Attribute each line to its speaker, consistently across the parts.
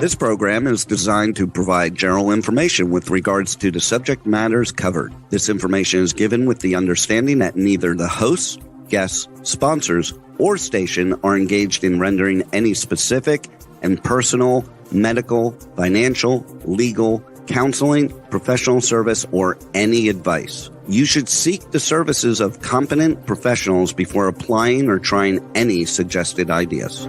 Speaker 1: This program is designed to provide general information with regards to the subject matters covered. This information is given with the understanding that neither the hosts, guests, sponsors, or station are engaged in rendering any specific and personal, medical, financial, legal, counseling, professional service, or any advice. You should seek the services of competent professionals before applying or trying any suggested ideas.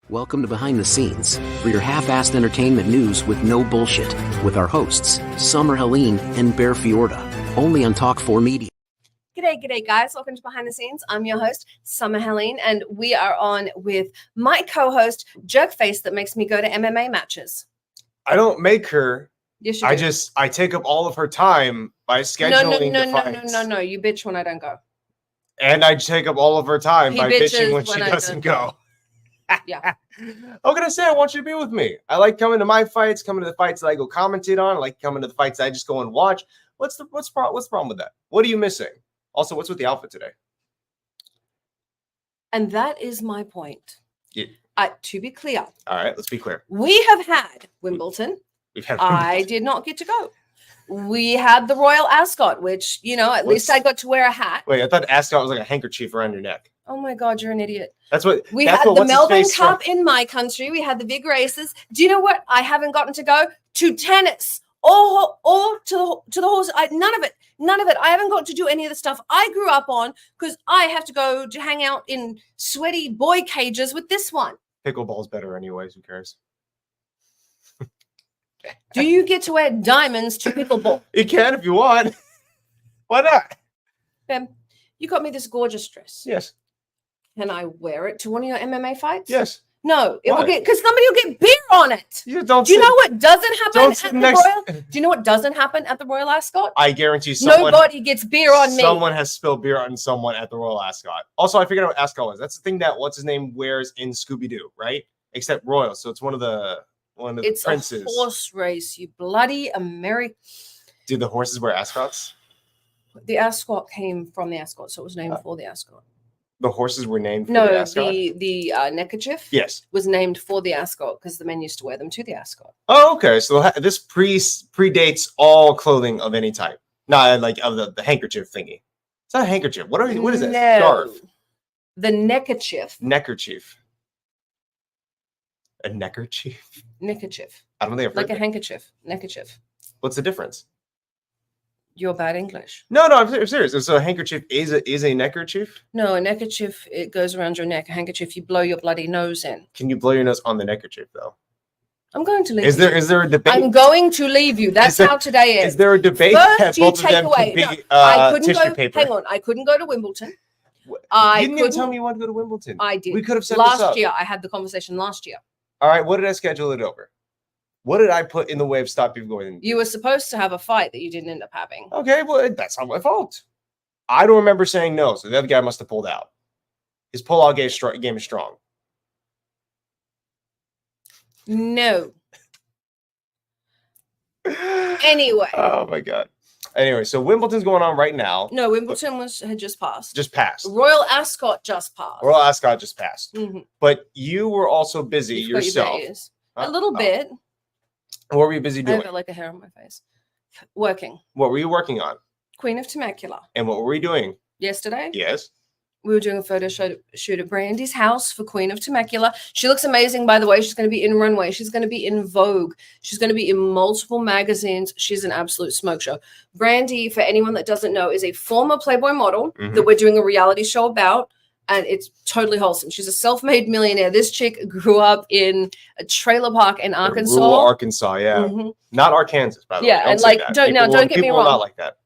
Speaker 2: Welcome to Behind the Scenes, for your half-assed entertainment news with no bullshit, with our hosts, Summer Helene and Bear Fiorda, only on Talk 4 Media.
Speaker 3: G'day guys, welcome to Behind the Scenes. I'm your host, Summer Helene, and we are on with my co-host, Jerkface, that makes me go to MMA matches.
Speaker 4: I don't make her.
Speaker 3: Yes, you do.
Speaker 4: I take up all of her time by scheduling the fights.
Speaker 3: No, you bitch when I don't go.
Speaker 4: And I take up all of her time by bitching when she
Speaker 3: I
Speaker 4: doesn't go.
Speaker 3: Yeah.
Speaker 4: How can I say I want you to be with me? I like coming to my fights, coming to the fights that I go commentate on. I like coming to the fights that I just go and watch. What's the problem with that? What are you missing? Also, what's with the outfit today?
Speaker 3: And that is my point.
Speaker 4: Yeah.
Speaker 3: To be clear.
Speaker 4: All right, let's be clear.
Speaker 3: We have had Wimbledon. I did not get to go. We had the Royal Ascot, which, at least I got to wear a hat.
Speaker 4: Wait, I thought Ascot was like a handkerchief around your neck.
Speaker 3: Oh my God, you're an idiot.
Speaker 4: That's what
Speaker 3: we had the Melbourne Cup in my country. We had the big races. Do you know what? I haven't gotten to go to tennis or to the horse. None of it. I haven't got to do any of the stuff I grew up on because I have to go to hang out in sweaty boy cages with this one.
Speaker 4: Pickleball's better anyways. Who cares?
Speaker 3: Do you get to wear diamonds to pickleball?
Speaker 4: You can if you want. Why not?
Speaker 3: Ben, you got me this gorgeous dress.
Speaker 4: Yes.
Speaker 3: Can I wear it to one of your MMA fights?
Speaker 4: Yes.
Speaker 3: No, it will get because somebody will get beer on it.
Speaker 4: You don't.
Speaker 3: Do you know what doesn't happen at the Royal? Do you know what doesn't happen at the Royal Ascot?
Speaker 4: I guarantee
Speaker 3: nobody gets beer on me.
Speaker 4: Someone has spilled beer on someone at the Royal Ascot. Also, I figured out what Ascot was. That's the thing that what's his name wears in Scooby Doo, right? Except Royal, so it's one of the princes.
Speaker 3: It's a horse race, you bloody American.
Speaker 4: Do the horses wear ascots?
Speaker 3: The ascot came from the ascot, so it was named for the ascot.
Speaker 4: The horses were named for the ascot?
Speaker 3: the neckerchief was named for the ascot because the men used to wear them to the ascot.
Speaker 4: Oh, okay. So this predates all clothing of any type. Not like of the handkerchief thingy. It's not a handkerchief. What is it?
Speaker 3: No.
Speaker 4: Scarf.
Speaker 3: The neckerchief.
Speaker 4: Neckerchief. A neckerchief?
Speaker 3: Neckerchief.
Speaker 4: I don't think I've heard
Speaker 3: like a handkerchief. Neckerchief.
Speaker 4: What's the difference?
Speaker 3: You're bad English.
Speaker 4: No, I'm serious. So a handkerchief is a neckerchief?
Speaker 3: No, a neckerchief, it goes around your neck. A handkerchief, you blow your bloody nose in.
Speaker 4: Can you blow your nose on the neckerchief, though?
Speaker 3: I'm going to leave
Speaker 4: you. Is there a debate?
Speaker 3: I'm going to leave you. That's how today is.
Speaker 4: Is there a debate
Speaker 3: that both
Speaker 4: of them
Speaker 3: away.
Speaker 4: could be
Speaker 3: I couldn't
Speaker 4: tissue
Speaker 3: go,
Speaker 4: paper?
Speaker 3: Hang on. I couldn't go to Wimbledon.
Speaker 4: You didn't even tell me you wanted to go to Wimbledon.
Speaker 3: I did.
Speaker 4: We could have set this up.
Speaker 3: Last year. I had the conversation last year.
Speaker 4: All right. What did I schedule it over? What did I put in the way of stop you going?
Speaker 3: You were supposed to have a fight that you didn't end up having.
Speaker 4: Okay, well, that's not my fault. I don't remember saying no, so the other guy must have pulled out. His pull-out game is strong.
Speaker 3: No. Anyway.
Speaker 4: Oh, my God. Anyway, so Wimbledon's going on right now.
Speaker 3: No, Wimbledon had just passed.
Speaker 4: Just passed.
Speaker 3: Royal Ascot just passed.
Speaker 4: Royal Ascot just passed.
Speaker 3: Mm-hmm.
Speaker 4: But you were also busy yourself.
Speaker 3: A little bit.
Speaker 4: What were you busy doing?
Speaker 3: I got like a hair on my face. Working.
Speaker 4: What were you working on?
Speaker 3: Queen of Temecula.
Speaker 4: And what were we doing?
Speaker 3: Yesterday?
Speaker 4: Yes.
Speaker 3: We were doing a photo shoot at Brandy's house for Queen of Temecula. She looks amazing, by the way. She's going to be in Runway. She's going to be in Vogue. She's going to be in multiple magazines. She's an absolute smoke show. Brandy, for anyone that doesn't know, is a former Playboy model that we're doing a reality show about. And it's totally wholesome. She's a self-made millionaire. This chick grew up in a trailer park in Arkansas.
Speaker 4: Rural Arkansas, yeah. Mm-hmm. Not Arkansas, by the way.
Speaker 3: Yeah, and like, don't get me wrong.
Speaker 4: Not like that.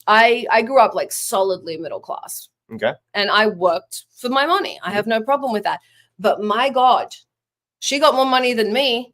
Speaker 3: I grew up like solidly middle class.
Speaker 4: Okay.
Speaker 3: And I worked for my money. I have no problem with that. But my God, she got more money than me,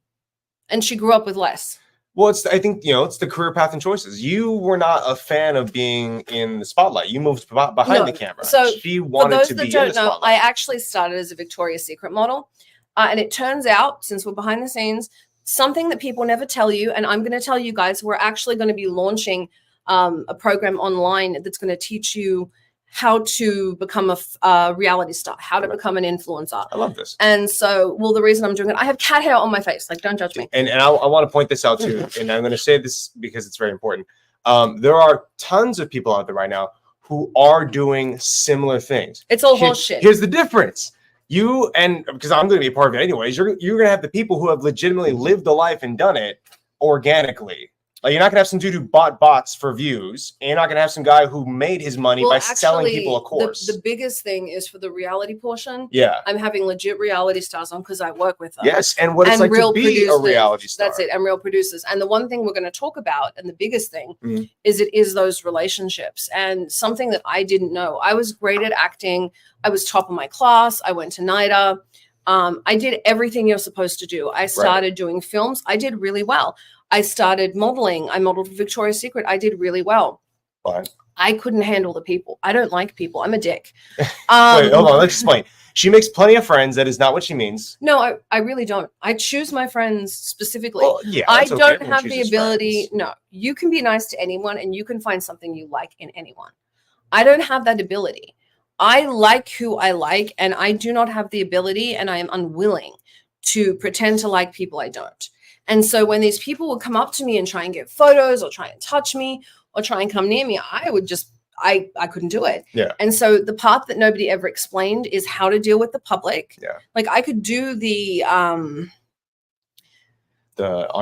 Speaker 3: and she grew up with less.
Speaker 4: Well, I think, it's the career path and choices. You were not a fan of being in the spotlight. You moved behind the camera.
Speaker 3: So
Speaker 4: she wanted to be in the spotlight.
Speaker 3: I actually started as a Victoria's Secret model. And it turns out, since we're behind the scenes, something that people never tell you, and I'm going to tell you guys, we're actually going to be launching a program online that's going to teach you how to become a reality star, how to become an influencer.
Speaker 4: I love this.
Speaker 3: And so, well, the reason I'm doing it, I have cat hair on my face. Like, don't judge me.
Speaker 4: And I want to point this out too, and I'm going to say this because it's very important. There are tons of people out there right now who are doing similar things.
Speaker 3: It's all horseshit.
Speaker 4: Here's the difference. You, and because I'm going to be a part of it anyways, you're going to have the people who have legitimately lived the life and done it organically. Like, you're not gonna have some dude who bought bots for views, and you're not gonna have some guy who made his money by selling people a course.
Speaker 3: The biggest thing is for the reality portion.
Speaker 4: Yeah,
Speaker 3: I'm having legit reality stars on because I work with them.
Speaker 4: Yes, and what it's like to be a reality star.
Speaker 3: That's it, and real producers. And the one thing we're going to talk about, and the biggest thing, is those relationships. And something that I didn't know. I was great at acting. I was top of my class. I went to NIDA. I did everything you're supposed to do. I started doing films. I did really well. I started modeling. I modeled for Victoria's Secret. I did really well.
Speaker 4: Fine.
Speaker 3: I couldn't handle the people. I don't like people. I'm a dick.
Speaker 4: Wait, hold on. Let's explain. She makes plenty of friends. That is not what she means.
Speaker 3: No, I really don't. I choose my friends specifically.
Speaker 4: Well, yeah,
Speaker 3: I don't have the ability. Friends. No, you can be nice to anyone and you can find something you like in anyone. I don't have that ability. I like who I like, and I do not have the ability, and I am unwilling to pretend to like people I don't. And so when these people would come up to me and try and get photos or try and touch me or try and come near me, I would just, I couldn't do it.
Speaker 4: Yeah.
Speaker 3: And so the part that nobody ever explained is how to deal with the public.
Speaker 4: Yeah.
Speaker 3: Like, I could do the
Speaker 4: on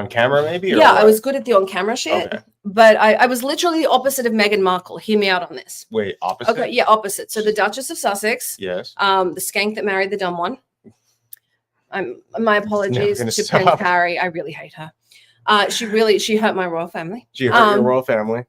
Speaker 4: camera maybe?
Speaker 3: Or I was good at the on camera shit. Okay. But I was literally the opposite of Meghan Markle. Hear me out on this.
Speaker 4: Wait, opposite?
Speaker 3: Okay, yeah, opposite. So the Duchess of Sussex.
Speaker 4: Yes.
Speaker 3: The skank that married the dumb one. My apologies to Prince Harry. I really hate her. She hurt my royal family.
Speaker 4: She hurt your royal family.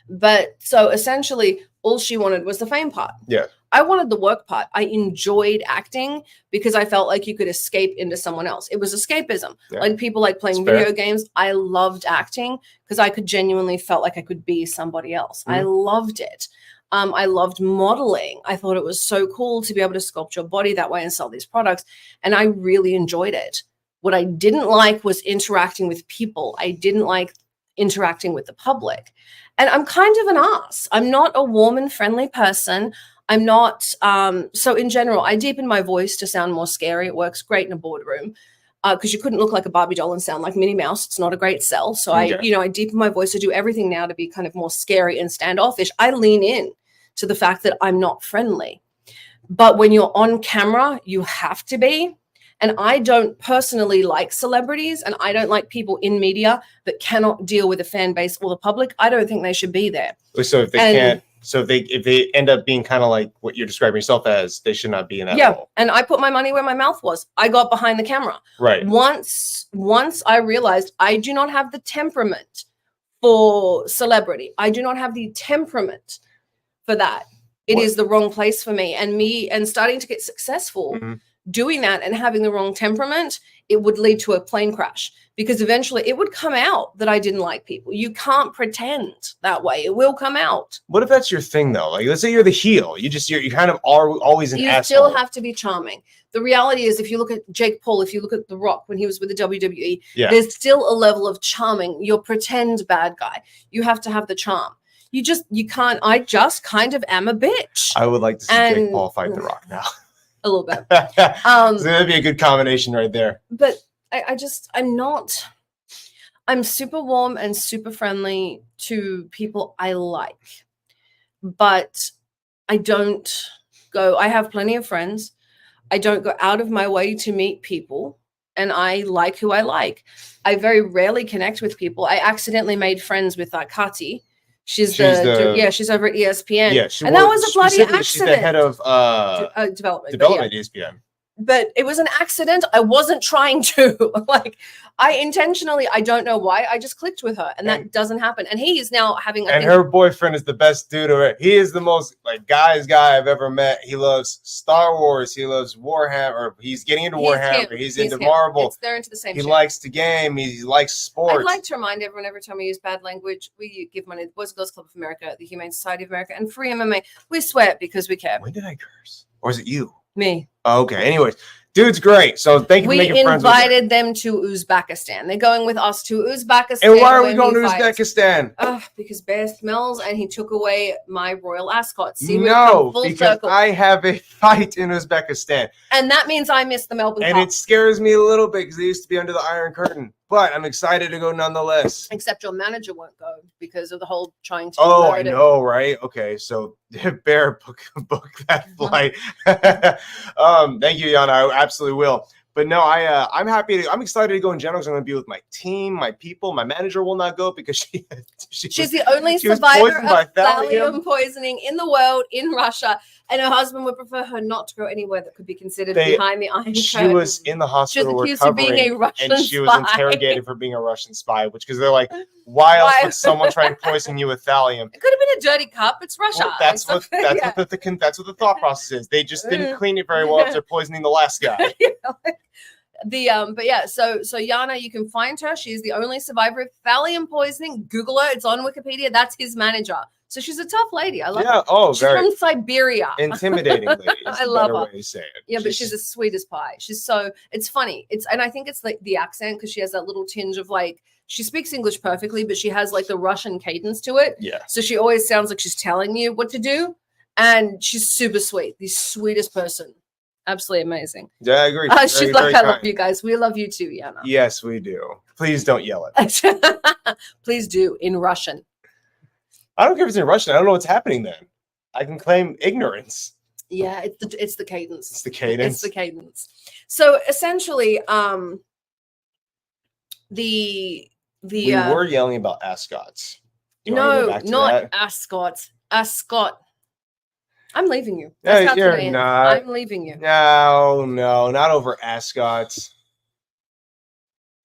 Speaker 3: But so essentially, all she wanted was the fame part.
Speaker 4: Yeah.
Speaker 3: I wanted the work part. I enjoyed acting because I felt like you could escape into someone else. It was escapism. Yeah. Like people like playing video games. I loved acting because I could genuinely felt like I could be somebody else. I loved it. I loved modeling. I thought it was so cool to be able to sculpt your body that way and sell these products. And I really enjoyed it. What I didn't like was interacting with people. I didn't like interacting with the public. And I'm kind of an ass. I'm not a warm and friendly person. I'm not. So in general, I deepen my voice to sound more scary. It works great in a boardroom because you couldn't look like a Barbie doll and sound like Minnie Mouse. It's not a great sell. So I deepen my voice to do everything now to be kind of more scary and standoffish. I lean in to the fact that I'm not friendly. But when you're on camera, you have to be. And I don't personally like celebrities, and I don't like people in media that cannot deal with a fan base or the public. I don't think they should be there.
Speaker 4: So if they can't, so if they end up being kind of like what you're describing yourself as, they should not be in that role.
Speaker 3: And I put my money where my mouth was. I got behind the camera.
Speaker 4: Right.
Speaker 3: Once I realized I do not have the temperament for celebrity. I do not have the temperament for that. It is the wrong place for me. And starting to get successful doing that and having the wrong temperament, it would lead to a plane crash because eventually it would come out that I didn't like people. You can't pretend that way. It will come out.
Speaker 4: What if that's your thing though? Like, let's say you're the heel. You kind of are always an asshole.
Speaker 3: You still have to be charming. The reality is, if you look at Jake Paul, if you look at The Rock when he was with the WWE, there's still a level of charming. You're pretend bad guy. You have to have the charm. You can't. I just kind of am a bitch.
Speaker 4: I would like to see Jake Paul fight The Rock now.
Speaker 3: A little bit.
Speaker 4: So that'd be a good combination right there.
Speaker 3: But I'm super warm and super friendly to people I like. But I have plenty of friends. I don't go out of my way to meet people. And I like who I like. I very rarely connect with people. I accidentally made friends with Kati. She's over at ESPN. Yeah, and that was a bloody accident.
Speaker 4: She's the head of
Speaker 3: development
Speaker 4: at ESPN.
Speaker 3: But it was an accident. I wasn't trying to. I don't know why. I just clicked with her, and that doesn't happen. And he is now having.
Speaker 4: Her boyfriend is the best dude ever. He is the most guy I've ever met. He loves Star Wars. He loves Warhammer. He's getting into Warhammer. He's into Marvel.
Speaker 3: They're into the same.
Speaker 4: He likes the game. He likes sports.
Speaker 3: I'd like to remind everyone every time we use bad language, we give money to the Boys and Girls Club of America, the Humane Society of America, and Free MMA. We swear it because we care.
Speaker 4: When did I curse? Or is it you?
Speaker 3: Me.
Speaker 4: Okay. Anyways, Dude's great. So thank you for
Speaker 3: We
Speaker 4: making friends with her.
Speaker 3: invited them to Uzbekistan. They're going with us to Uzbekistan.
Speaker 4: And why are we
Speaker 3: where
Speaker 4: going
Speaker 3: he
Speaker 4: to
Speaker 3: fights.
Speaker 4: Uzbekistan?
Speaker 3: Because Bear smells and he took away my royal ascot. See, we've
Speaker 4: No,
Speaker 3: come full
Speaker 4: because
Speaker 3: circle.
Speaker 4: I have a fight in Uzbekistan.
Speaker 3: And that means I missed the Melbourne
Speaker 4: And
Speaker 3: Cup.
Speaker 4: it scares me a little bit because they used to be under the Iron Curtain. But I'm excited to go nonetheless.
Speaker 3: Except your manager won't go because of the whole trying to.
Speaker 4: Oh, I
Speaker 3: murder.
Speaker 4: know, right? Okay, so Bear book that flight. Thank you, Yana. I absolutely will. But no, I'm excited to go in general because I'm going to be with my team, my people. My manager will not go because
Speaker 3: she's the only
Speaker 4: she was
Speaker 3: survivor
Speaker 4: poisoned by
Speaker 3: of thallium poisoning in the world in Russia, and her husband would prefer her not to go anywhere that could be considered behind the Iron
Speaker 4: She
Speaker 3: Curtain.
Speaker 4: was in the hospital
Speaker 3: accused of being a Russian
Speaker 4: and she was
Speaker 3: spy.
Speaker 4: interrogated for being a Russian spy, which because they're like, why else would someone try and poison you with thallium?
Speaker 3: It could have been a dirty cup. It's Russia.
Speaker 4: Well, that's what the thought process is. They just didn't clean it very well after poisoning the last guy.
Speaker 3: But yeah, so Yana, you can find her. She's the only survivor of thallium poisoning. Google her. It's on Wikipedia. That's his manager. So she's a tough lady. I love her.
Speaker 4: Oh,
Speaker 3: she's
Speaker 4: very
Speaker 3: from Siberia.
Speaker 4: Intimidating lady.
Speaker 3: I love her.
Speaker 4: Way to say it.
Speaker 3: Yeah, but she's as sweet as pie. It's funny. And I think it's like the accent because she has that little tinge of like, she speaks English perfectly, but she has like the Russian cadence to it.
Speaker 4: Yeah.
Speaker 3: So she always sounds like she's telling you what to do. And she's super sweet. The sweetest person. Absolutely amazing.
Speaker 4: Yeah, I agree.
Speaker 3: She's like, I love you guys. We love you too, Yana.
Speaker 4: Yes, we do. Please don't yell at me.
Speaker 3: Please do in Russian.
Speaker 4: I don't care if it's in Russian. I don't know what's happening then. I can claim ignorance.
Speaker 3: Yeah, it's the cadence.
Speaker 4: It's the cadence.
Speaker 3: It's the cadence. So essentially, we
Speaker 4: were yelling about ascots.
Speaker 3: No, not ascot. Ascot. I'm leaving you.
Speaker 4: No, you're not.
Speaker 3: I'm leaving you.
Speaker 4: No, not over ascots.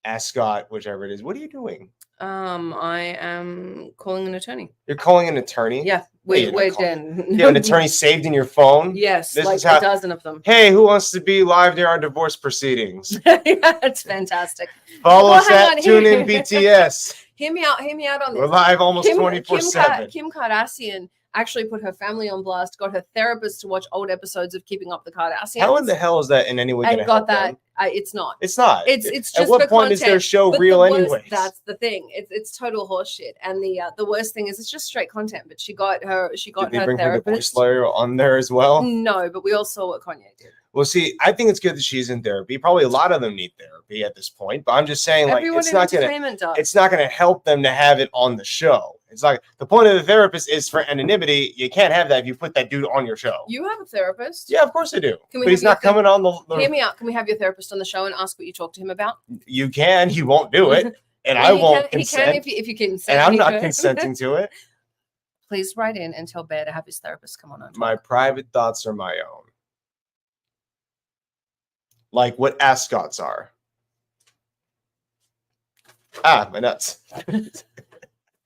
Speaker 4: Ascot, whichever it is. What are you doing?
Speaker 3: I am calling an attorney.
Speaker 4: You're calling an attorney?
Speaker 3: Yeah. We're done.
Speaker 4: You have an attorney saved in your phone?
Speaker 3: Yes, like a dozen of them.
Speaker 4: Hey, who wants to be live during our divorce proceedings?
Speaker 3: Yeah, it's fantastic.
Speaker 4: Follow us at TuneIn BTS.
Speaker 3: Hear me out on this.
Speaker 4: We're live almost 24/7.
Speaker 3: Kim Kardashian actually put her family on blast, got her therapist to watch old episodes of Keeping Up the Kardashians.
Speaker 4: How in the hell is that in any way going to help them?
Speaker 3: It's not.
Speaker 4: It's not.
Speaker 3: It's just
Speaker 4: at what point
Speaker 3: content.
Speaker 4: is their show real anyways?
Speaker 3: That's the thing. It's total horseshit. And the worst thing is it's just straight content. But she got her
Speaker 4: Did they bring
Speaker 3: therapist.
Speaker 4: her divorce lawyer on there as well?
Speaker 3: No, but we all saw what Kanye did.
Speaker 4: Well, see, I think it's good that she's in therapy. Probably a lot of them need therapy at this point. But I'm just saying, like, it's not gonna help them to have it on the show. It's like the point of the therapist is for anonymity. You can't have that if you put that dude on your show.
Speaker 3: You have a therapist?
Speaker 4: Yeah, of course I do. But he's not coming on the.
Speaker 3: Hear me out. Can we have your therapist on the show and ask what you talked to him about?
Speaker 4: You can. He won't do it, and I won't consent.
Speaker 3: He can if you consent.
Speaker 4: And I'm not consenting to it.
Speaker 3: Please write in and tell Bear to have his therapist come on.
Speaker 4: My private thoughts are my own. Like what ascots are. My nuts.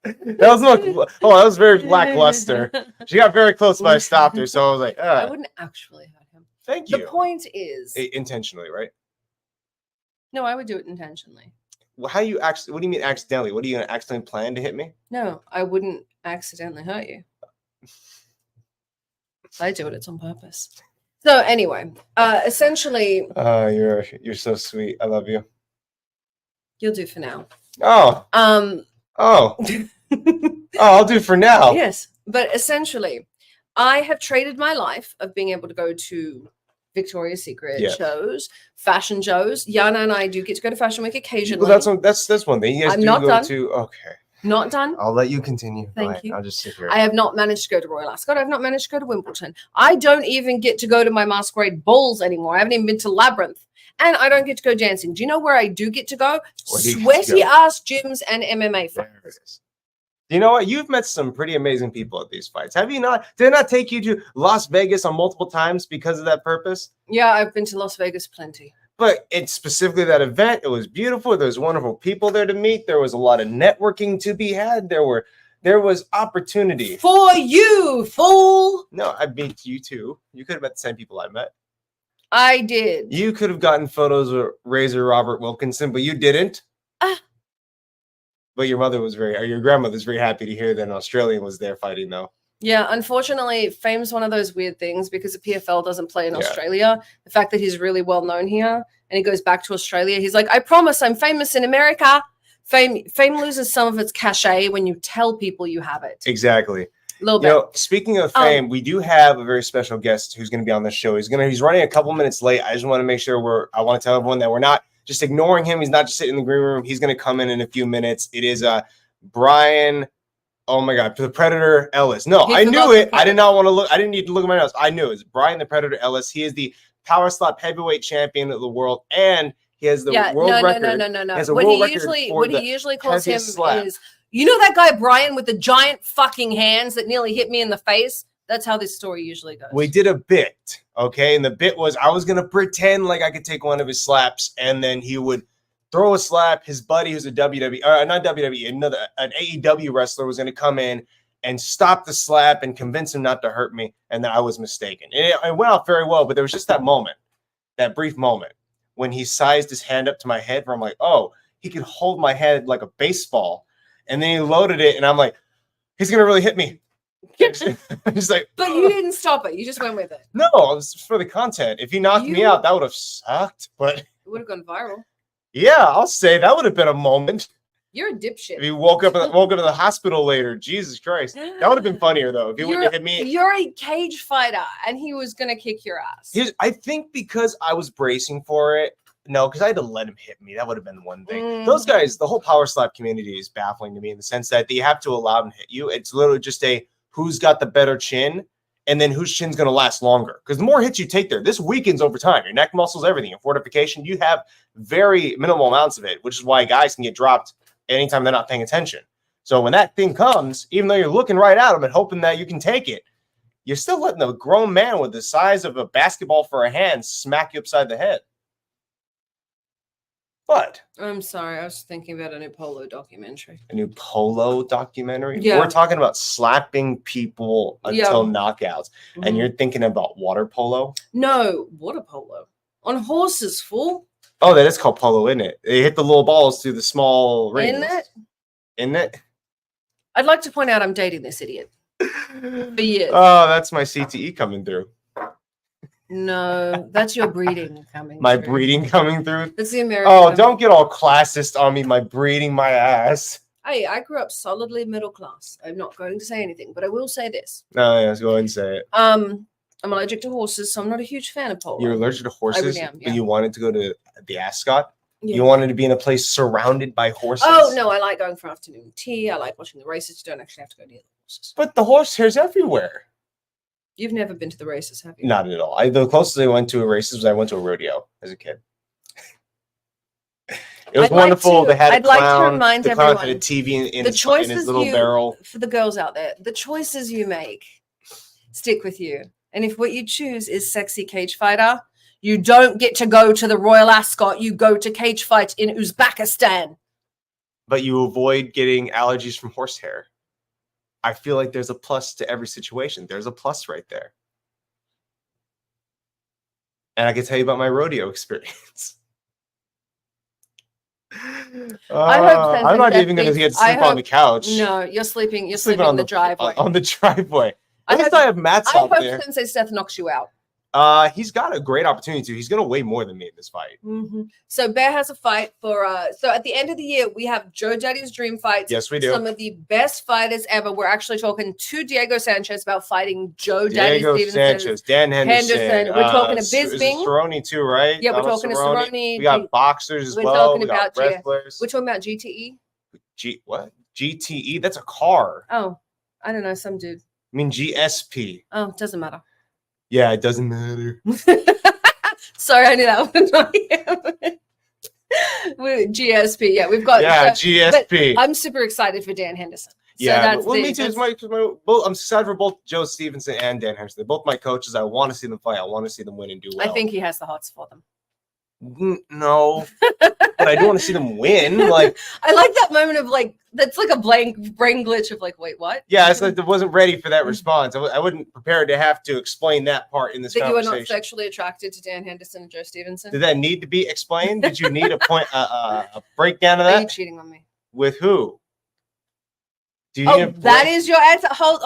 Speaker 4: That was very lackluster. She got very close, but I stopped her, so I was like,
Speaker 3: I wouldn't actually hurt him.
Speaker 4: Thank you.
Speaker 3: The point is
Speaker 4: intentionally, right?
Speaker 3: No, I would do it intentionally.
Speaker 4: Well, what do you mean accidentally? What are you gonna accidentally plan to hit me?
Speaker 3: No, I wouldn't accidentally hurt you. If I do it, it's on purpose. So anyway, essentially,
Speaker 4: you're so sweet. I love you.
Speaker 3: You'll do for now.
Speaker 4: I'll do for now.
Speaker 3: Yes, but essentially, I have traded my life of being able to go to Victoria's Secret shows, fashion shows. Yana and I do get to go to Fashion Week occasionally.
Speaker 4: Well, that's one thing. You guys
Speaker 3: I'm
Speaker 4: do
Speaker 3: not
Speaker 4: go
Speaker 3: done.
Speaker 4: to. Okay.
Speaker 3: Not done.
Speaker 4: I'll let you continue.
Speaker 3: Thank you.
Speaker 4: I'll just sit here.
Speaker 3: I have not managed to go to Royal Ascot. I've not managed to go to Wimbledon. I don't even get to go to my masquerade balls anymore. I haven't even been to Labyrinth. And I don't get to go dancing. Do you know where I do get to go? Sweaty ass gyms and MMA fights.
Speaker 4: You know what? You've met some pretty amazing people at these fights. Have you not? Did it not take you to Las Vegas on multiple times because of that purpose?
Speaker 3: Yeah, I've been to Las Vegas plenty.
Speaker 4: But it's specifically that event. It was beautiful. There was wonderful people there to meet. There was a lot of networking to be had. There was opportunity.
Speaker 3: For you, fool.
Speaker 4: No, I beat you too. You could have met the same people I met.
Speaker 3: I did.
Speaker 4: You could have gotten photos of Razor Robert Wilkinson, but you didn't. But your grandmother's very happy to hear that an Australian was there fighting, though.
Speaker 3: Yeah, unfortunately, fame's one of those weird things because the PFL doesn't play in Australia. The fact that he's really well known here and he goes back to Australia, he's like, I promise I'm famous in America. Fame loses some of its cachet when you tell people you have it.
Speaker 4: Exactly.
Speaker 3: A little bit.
Speaker 4: Speaking of fame, we do have a very special guest who's going to be on the show. He's running a couple minutes late. I just want to make sure I want to tell everyone that we're not just ignoring him. He's not just sitting in the green room. He's going to come in a few minutes. It is Brian. Oh my God, the Predator Ellis. No, I knew it. I did not want to look. I didn't need to look at my notes. I knew it. It's Brian the Predator Ellis. He is the power slap heavyweight champion of the world, and he has the world record.
Speaker 3: No. What he usually calls him is, you know that guy Brian with the giant fucking hands that nearly hit me in the face? That's how this story usually goes.
Speaker 4: We did a bit, okay? And the bit was I was going to pretend like I could take one of his slaps, and then he would throw a slap. His buddy, who's a not WWE, an AEW wrestler, was going to come in and stop the slap and convince him not to hurt me, and then I was mistaken. It went off very well, but there was just that moment, that brief moment, when he sized his hand up to my head, where I'm like, oh, he can hold my head like a baseball, and then he loaded it, and I'm like, he's going to really hit me. Just like,
Speaker 3: but you didn't stop it. You just went with it.
Speaker 4: No, it was for the content. If he knocked me out, that would have sucked, but
Speaker 3: it would have gone viral.
Speaker 4: Yeah, I'll say that would have been a moment.
Speaker 3: You're a dipshit.
Speaker 4: If he woke up in the hospital later, Jesus Christ, that would have been funnier though. If he would have hit me,
Speaker 3: you're a cage fighter, and he was gonna kick your ass.
Speaker 4: I think because I was bracing for it. No, because I had to let him hit me. That would have been one thing. Those guys, the whole power slap community is baffling to me in the sense that you have to allow them to hit you. It's literally just who's got the better chin, and then whose chin's going to last longer. Because the more hits you take there, this weakens over time. Your neck muscles, everything. In fortification, you have very minimal amounts of it, which is why guys can get dropped anytime they're not paying attention. So when that thing comes, even though you're looking right at them and hoping that you can take it, you're still letting a grown man with the size of a basketball for a hand smack you upside the head. What?
Speaker 3: I'm sorry. I was thinking about a new Polo documentary.
Speaker 4: A new Polo documentary?
Speaker 3: Yeah.
Speaker 4: We're talking about slapping people until knockouts. Mm-hmm. And you're thinking about water polo?
Speaker 3: No, water polo. On horses, fool.
Speaker 4: Oh, that is called polo, isn't it? They hit the little balls through the small rings. Isn't it?
Speaker 3: I'd like to point out I'm dating this idiot. For years.
Speaker 4: Oh, that's my CTE coming through.
Speaker 3: No, that's your breeding coming
Speaker 4: my through. Breeding coming through?
Speaker 3: That's the American.
Speaker 4: Oh, don't get all classist on me, my breeding my ass.
Speaker 3: Hey, I grew up solidly middle class. I'm not going to say anything, but I will say this.
Speaker 4: No, yes, go ahead and say it.
Speaker 3: I'm allergic to horses, so I'm not a huge fan of polo.
Speaker 4: You're allergic to horses?
Speaker 3: I really am, yeah.
Speaker 4: But you wanted to go to the Ascot? Yeah. You wanted to be in a place surrounded by horses?
Speaker 3: Oh, no, I like going for afternoon tea. I like watching the races. You don't actually have to go near the horses.
Speaker 4: But the horse hair's everywhere.
Speaker 3: You've never been to the races, have you?
Speaker 4: Not at all. The closest I went to a races was I went to a rodeo as a kid. It was wonderful. They had a clown. I'd like to remind everyone. Had a TV in his little barrel.
Speaker 3: For the girls out there, the choices you make stick with you. And if what you choose is sexy cage fighter, you don't get to go to the Royal Ascot. You go to cage fight in Uzbekistan.
Speaker 4: But you avoid getting allergies from horsehair. I feel like there's a plus to every situation. There's a plus right there. And I can tell you about my rodeo experience. I'm not even going to get to sleep on the couch.
Speaker 3: No, you're sleeping. You're sleeping on the driveway.
Speaker 4: On the driveway. At least I have mats out there. I
Speaker 3: hope Sensei Seth knocks you out.
Speaker 4: He's got a great opportunity to. He's going to weigh more than me in this fight.
Speaker 3: Mm-hmm. So Bear has a fight for. So at the end of the year, we have Joe Daddy's Dream Fights.
Speaker 4: Yes, we do.
Speaker 3: Some of the best fighters ever. We're actually talking to Diego Sanchez about fighting Joe Daddy Stevenson.
Speaker 4: Sanchez, Dan Henderson.
Speaker 3: We're talking to Bisping.
Speaker 4: Cerrone too, right?
Speaker 3: Yeah, we're talking to Cerrone.
Speaker 4: We got boxers as well.
Speaker 3: We got
Speaker 4: wrestlers.
Speaker 3: We're talking about GTE.
Speaker 4: What? GTE? That's a car.
Speaker 3: Oh, I don't know. Some dude.
Speaker 4: I mean GSP.
Speaker 3: Oh, doesn't matter.
Speaker 4: Yeah, it doesn't matter.
Speaker 3: Sorry, I knew that one. GSP, yeah, we've got.
Speaker 4: Yeah, GSP.
Speaker 3: I'm super excited for Dan Henderson.
Speaker 4: Yeah, me too. I'm excited for both Joe Stevenson and Dan Henderson. They're both my coaches. I want to see them fight. I want to see them win and do well.
Speaker 3: I think he has the hots for them.
Speaker 4: No, but I don't want to see them win. Like,
Speaker 3: I like that moment of like that's like a blank brain glitch of like, wait, what?
Speaker 4: Yeah, it's like I wasn't ready for that response. I wasn't prepared to have to explain that part in this conversation.
Speaker 3: You were not sexually attracted to Dan Henderson and Joe Stevenson.
Speaker 4: Did that need to be explained? Did you need a breakdown of that?
Speaker 3: Are you cheating on me?
Speaker 4: With who? Do you need
Speaker 3: that is your answer. Hold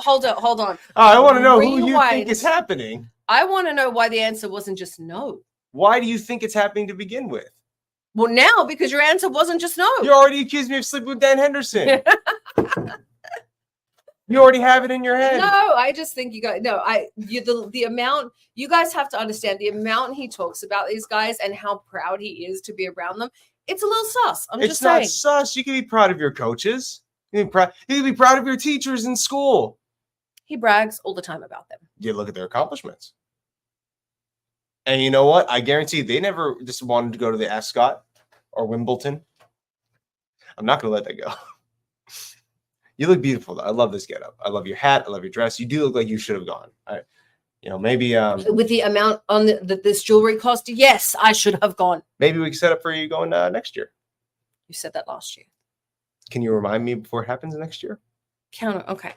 Speaker 3: on.
Speaker 4: I want to know who you
Speaker 3: Rewind.
Speaker 4: think is happening.
Speaker 3: I want to know why the answer wasn't just no.
Speaker 4: Why do you think it's happening to begin with?
Speaker 3: Well, now because your answer wasn't just no.
Speaker 4: You already accused me of sleeping with Dan Henderson. You already have it in your head.
Speaker 3: No, I just think the amount you guys have to understand the amount he talks about these guys and how proud he is to be around them. It's a little sus.
Speaker 4: It's not sus. You can be proud of your coaches. You can be proud of your teachers in school.
Speaker 3: He brags all the time about them.
Speaker 4: You look at their accomplishments. And you know what? I guarantee they never just wanted to go to the Ascot or Wimbledon. I'm not going to let that go. You look beautiful, though. I love this getup. I love your hat. I love your dress. You do look like you should have gone. Maybe
Speaker 3: with the amount on this jewelry cost, yes, I should have gone.
Speaker 4: Maybe we can set up for you going next year.
Speaker 3: You said that last year.
Speaker 4: Can you remind me before it happens next year?
Speaker 3: Okay.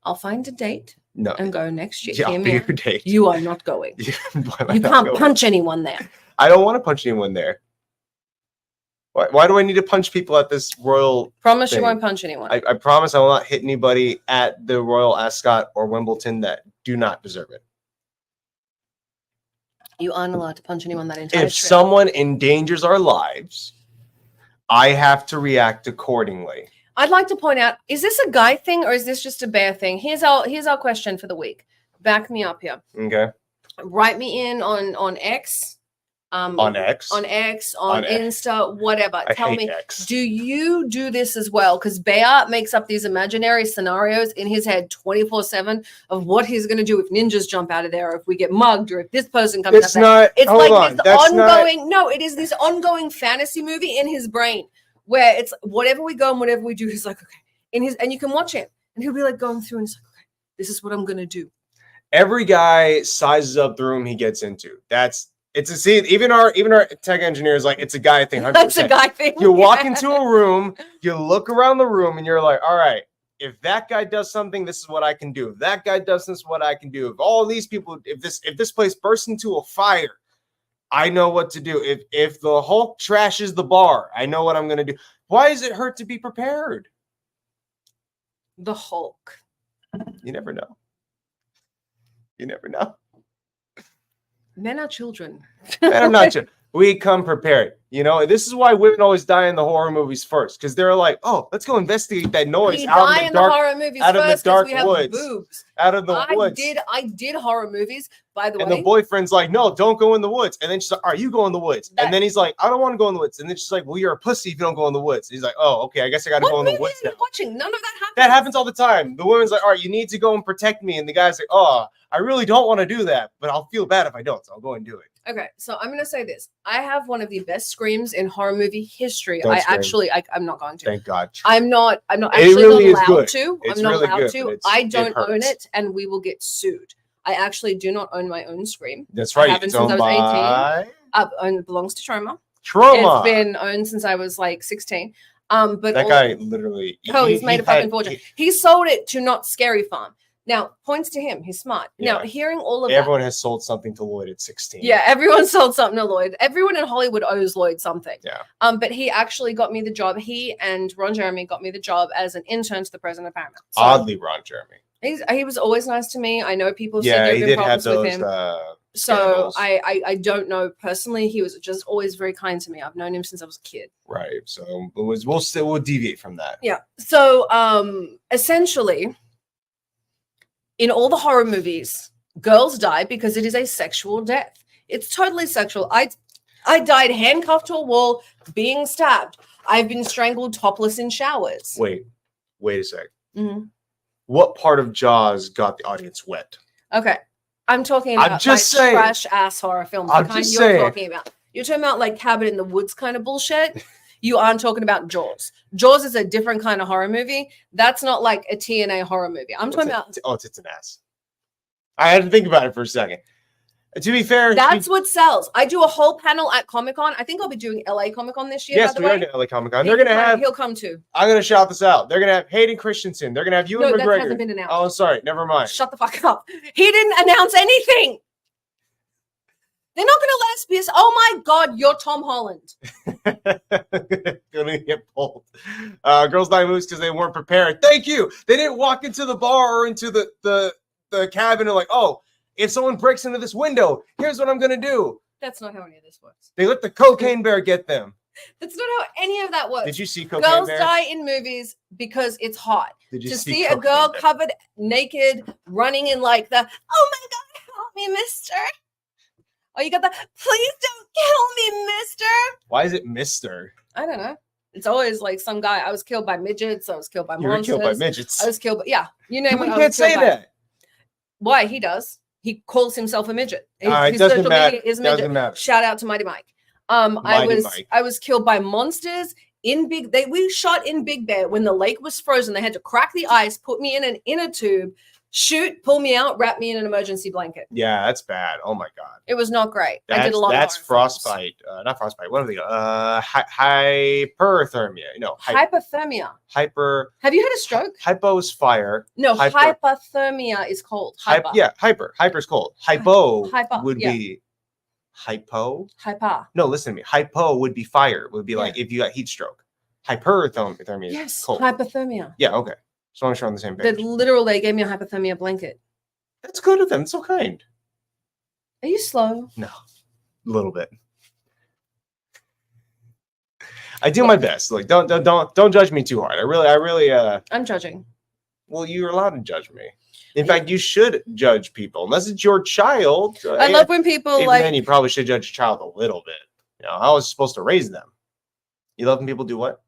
Speaker 3: I'll find a date.
Speaker 4: No.
Speaker 3: And go next year.
Speaker 4: Yeah, I'll be your date.
Speaker 3: You are not going. You can't punch anyone there.
Speaker 4: I don't want to punch anyone there. Why do I need to punch people at this royal
Speaker 3: Promise
Speaker 4: thing?
Speaker 3: You won't punch anyone.
Speaker 4: I promise I will not hit anybody at the Royal Ascot or Wimbledon that do not deserve it.
Speaker 3: You aren't allowed to punch anyone that entire
Speaker 4: If
Speaker 3: trip.
Speaker 4: someone endangers our lives, I have to react accordingly.
Speaker 3: I'd like to point out, is this a guy thing or is this just a bear thing? Here's our question for the week. Back me up here.
Speaker 4: Okay.
Speaker 3: Write me in on X.
Speaker 4: On X,
Speaker 3: on Insta, whatever. Tell me,
Speaker 4: X.
Speaker 3: Do you do this as well? Because Bear makes up these imaginary scenarios in his head 24/7 of what he's going to do if ninjas jump out of there, or if we get mugged, or if this person comes
Speaker 4: It's
Speaker 3: out
Speaker 4: not,
Speaker 3: there. It's
Speaker 4: hold
Speaker 3: like
Speaker 4: on,
Speaker 3: this
Speaker 4: that's
Speaker 3: ongoing. No, it is this ongoing fantasy movie in his brain where it's whatever we go and whatever we do, he's like, okay, and you can watch it, and he'll be like going through, and he's like, okay, this is what I'm going to do.
Speaker 4: Every guy sizes up the room he gets into. Even our tech engineer is like, it's a guy thing. 100%.
Speaker 3: That's a guy thing.
Speaker 4: You walk into a room, you look around the room, and you're like, all right, if that guy does something, this is what I can do. If that guy does this, what I can do. If all these people, if this place bursts into a fire, I know what to do. If the Hulk trashes the bar, I know what I'm going to do. Why does it hurt to be prepared?
Speaker 3: The Hulk.
Speaker 4: You never know. You never know.
Speaker 3: Men are children.
Speaker 4: And I'm not sure. We come prepared. This is why women always die in the horror movies first, because they're like, oh, let's go investigate that noise
Speaker 3: We
Speaker 4: out
Speaker 3: die
Speaker 4: in
Speaker 3: in the horror movies
Speaker 4: out of the
Speaker 3: first
Speaker 4: dark
Speaker 3: because we have
Speaker 4: woods.
Speaker 3: boobs.
Speaker 4: Out of the woods.
Speaker 3: I did horror movies, by the way.
Speaker 4: And the boyfriend's like, no, don't go in the woods. And then she's like, all right, you go in the woods. And then he's like, I don't want to go in the woods. And then she's like, well, you're a pussy if you don't go in the woods. And he's like, oh, okay, I guess I got to go in the woods now.
Speaker 3: Watching? None of that happens.
Speaker 4: That happens all the time. The woman's like, all right, you need to go and protect me. And the guy's like, oh, I really don't want to do that, but I'll feel bad if I don't, so I'll go and do it.
Speaker 3: Okay, so I'm going to say this. I have one of the best screams in horror movie history.
Speaker 4: Don't scream.
Speaker 3: I'm not going to.
Speaker 4: Thank God.
Speaker 3: I'm not actually
Speaker 4: really
Speaker 3: not allowed to.
Speaker 4: It's
Speaker 3: I'm not
Speaker 4: really
Speaker 3: allowed
Speaker 4: good,
Speaker 3: to.
Speaker 4: but
Speaker 3: I don't
Speaker 4: it
Speaker 3: own
Speaker 4: hurts.
Speaker 3: it, and we will get sued. I actually do not own my own scream.
Speaker 4: That's right.
Speaker 3: I haven't
Speaker 4: It's
Speaker 3: since I
Speaker 4: owned
Speaker 3: was 18.
Speaker 4: by
Speaker 3: It belongs to Trauma.
Speaker 4: Trauma.
Speaker 3: It's been owned since I was like 16. But
Speaker 4: that guy literally.
Speaker 3: He's made a fucking fortune. He sold it to Not Scary Farm. Now, points to him. He's smart.
Speaker 4: Yeah.
Speaker 3: Now, hearing all of
Speaker 4: everyone has sold something to Lloyd at 16.
Speaker 3: Yeah, everyone sold something to Lloyd. Everyone in Hollywood owes Lloyd something.
Speaker 4: Yeah.
Speaker 3: But he actually got me the job. He and Ron Jeremy got me the job as an intern to the president of Paramount. So
Speaker 4: Oddly, Ron Jeremy.
Speaker 3: He was always nice to me. I know people
Speaker 4: Yeah,
Speaker 3: said
Speaker 4: he
Speaker 3: there
Speaker 4: did
Speaker 3: have been
Speaker 4: have
Speaker 3: problems
Speaker 4: those.
Speaker 3: with him. So
Speaker 4: scandals.
Speaker 3: I don't know personally. He was just always very kind to me. I've known him since I was a kid.
Speaker 4: Right. So we'll deviate from that.
Speaker 3: Yeah. So essentially, in all the horror movies, girls die because it is a sexual death. It's totally sexual. I died handcuffed to a wall, being stabbed. I've been strangled topless in showers.
Speaker 4: Wait a sec.
Speaker 3: Mm-hmm.
Speaker 4: What part of Jaws got the audience wet?
Speaker 3: Okay. I'm talking about trash ass horror films. The kind you're talking about. You're talking about like Cabin in the Woods kind of bullshit. You aren't talking about Jaws. Jaws is a different kind of horror movie. That's not like a TNA horror movie. I'm talking about.
Speaker 4: Oh, it's an ass. I had to think about it for a second. To be fair,
Speaker 3: that's what sells. I do a whole panel at Comic-Con. I think I'll be doing LA Comic-Con this year.
Speaker 4: Yes, we are doing LA Comic-Con. They're gonna have.
Speaker 3: He'll come too.
Speaker 4: I'm gonna shout this out. They're gonna have Hayden Christensen. They're gonna have Ewan McGregor.
Speaker 3: That hasn't been announced.
Speaker 4: Oh, sorry. Never mind.
Speaker 3: Shut the fuck up. He didn't announce anything. They're not going to let us be. Oh my God, you're Tom Holland.
Speaker 4: Gonna get pulled. Girls Night moves because they weren't prepared. Thank you. They didn't walk into the bar or into the cabin and like, oh, if someone breaks into this window, here's what I'm gonna do.
Speaker 3: That's not how any of this works.
Speaker 4: They let the cocaine bear get them.
Speaker 3: That's not how any of that works.
Speaker 4: Did you see Cocaine
Speaker 3: Girls
Speaker 4: Bear?
Speaker 3: die in movies because it's hot.
Speaker 4: Did you
Speaker 3: To
Speaker 4: see
Speaker 3: see a
Speaker 4: Cocaine
Speaker 3: girl
Speaker 4: Bear?
Speaker 3: covered naked running in like the, oh my God, help me, mister. Oh, you got the, please don't kill me, mister.
Speaker 4: Why is it Mister?
Speaker 3: I don't know. It's always like some guy. I was killed by midgets. I was killed by
Speaker 4: You were
Speaker 3: monsters.
Speaker 4: killed by midgets.
Speaker 3: I was killed by, yeah. You name
Speaker 4: You
Speaker 3: it. I
Speaker 4: can't
Speaker 3: was killed
Speaker 4: say
Speaker 3: by.
Speaker 4: that.
Speaker 3: Why? He does. He calls himself a midget.
Speaker 4: All right,
Speaker 3: His
Speaker 4: doesn't
Speaker 3: social
Speaker 4: matter.
Speaker 3: media is midget.
Speaker 4: Doesn't matter.
Speaker 3: Shout out to Mighty Mike. I was killed by monsters in we shot in Big Bear when the lake was frozen. They had to crack the ice, put me in an inner tube, shoot, pull me out, wrap me in an emergency blanket.
Speaker 4: Yeah, that's bad. Oh my God.
Speaker 3: It was not great. I did a lot
Speaker 4: That's
Speaker 3: of horror films.
Speaker 4: frostbite. Not frostbite. What are they? Hyperthermia. No,
Speaker 3: Hypothermia.
Speaker 4: hyper.
Speaker 3: Have you had a stroke?
Speaker 4: Hypo is fire.
Speaker 3: No,
Speaker 4: hyper-
Speaker 3: hypothermia is cold. Hyper.
Speaker 4: Hyper. Hyper is cold. Hypo
Speaker 3: Hyper,
Speaker 4: would
Speaker 3: yeah.
Speaker 4: be hypo.
Speaker 3: Hyper.
Speaker 4: No, listen to me. Hypo would be fire. Would be like if you got heat stroke. Hyperthermia is
Speaker 3: Yes,
Speaker 4: cold.
Speaker 3: hypothermia.
Speaker 4: Yeah, okay. So I'm sure on the same page.
Speaker 3: They gave me a hypothermia blanket.
Speaker 4: That's good of them. It's so kind.
Speaker 3: Are you slow?
Speaker 4: No, a little bit. I do my best. Like, don't judge me too hard. I really.
Speaker 3: I'm judging.
Speaker 4: Well, you're allowed to judge me. In fact, you should judge people unless it's your child.
Speaker 3: I love when people
Speaker 4: Even
Speaker 3: like.
Speaker 4: then, you probably should judge your child a little bit. You know, I was supposed to raise them. You love when people do what?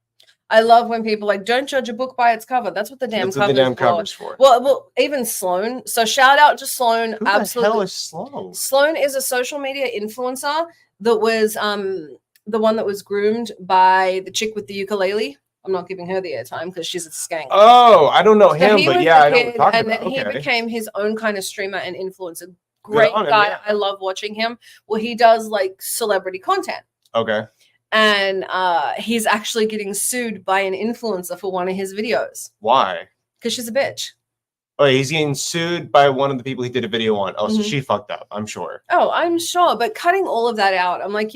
Speaker 3: I love when people like don't judge a book by its cover. That's what the damn
Speaker 4: That's what the damn cover's for.
Speaker 3: Well, even Sloan. So shout out to Sloan.
Speaker 4: Who
Speaker 3: Absolutely.
Speaker 4: the hell is Sloan?
Speaker 3: Sloan is a social media influencer that was the one that was groomed by the chick with the ukulele. I'm not giving her the airtime because she's a skank.
Speaker 4: Oh, I don't know him,
Speaker 3: he
Speaker 4: but
Speaker 3: was
Speaker 4: yeah,
Speaker 3: the
Speaker 4: I know what
Speaker 3: kid,
Speaker 4: you're talking
Speaker 3: and
Speaker 4: about.
Speaker 3: then he
Speaker 4: Okay.
Speaker 3: became his own kind of streamer and influencer. Great
Speaker 4: on him,
Speaker 3: guy.
Speaker 4: yeah.
Speaker 3: I love watching him. Well, he does like celebrity content.
Speaker 4: Okay.
Speaker 3: And he's actually getting sued by an influencer for one of his videos
Speaker 4: Why?
Speaker 3: because she's a bitch.
Speaker 4: Oh, he's getting sued by one of the people he did a video on. Oh, so
Speaker 3: Mhm.
Speaker 4: she fucked up, I'm sure.
Speaker 3: Oh, I'm sure. But cutting all of that out, I'm like,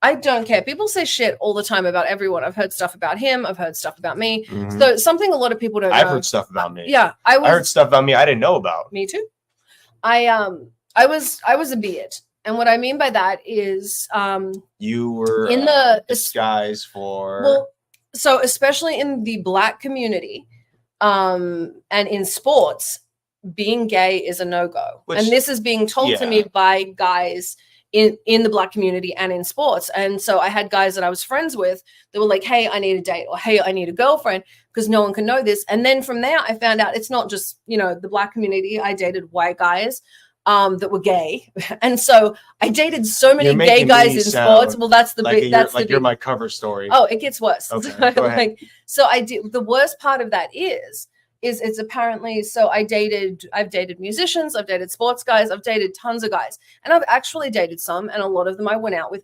Speaker 3: I don't care. People say shit all the time about everyone. I've heard stuff about him. I've heard stuff about me.
Speaker 4: Mhm.
Speaker 3: So something a lot of people don't know.
Speaker 4: I've heard stuff about me.
Speaker 3: Yeah,
Speaker 4: I heard stuff about me I didn't know about.
Speaker 3: Me too. I was a beard. And what I mean by that is
Speaker 4: You were
Speaker 3: in the
Speaker 4: disguise for.
Speaker 3: well, so especially in the Black community, and in sports, being gay is a no-go.
Speaker 4: Which-
Speaker 3: And this is being told to
Speaker 4: yeah.
Speaker 3: me by guys in the Black community and in sports. And so I had guys that I was friends with that were like, hey, I need a date, or hey, I need a girlfriend, because no one can know this. And then from there, I found out it's not just, the Black community. I dated white guys that were gay. And so I dated so many
Speaker 4: You're
Speaker 3: gay
Speaker 4: making
Speaker 3: guys
Speaker 4: me
Speaker 3: in
Speaker 4: sound
Speaker 3: sports. Well, that's the
Speaker 4: like
Speaker 3: big,
Speaker 4: you're,
Speaker 3: that's
Speaker 4: like
Speaker 3: the
Speaker 4: you're
Speaker 3: big,
Speaker 4: my cover story.
Speaker 3: oh, it gets worse.
Speaker 4: Okay,
Speaker 3: So,
Speaker 4: go ahead.
Speaker 3: so I did, the worst part of that is it's apparently, so I've dated musicians, I've dated sports guys, I've dated tons of guys, and I've actually dated some, and a lot of them I went out with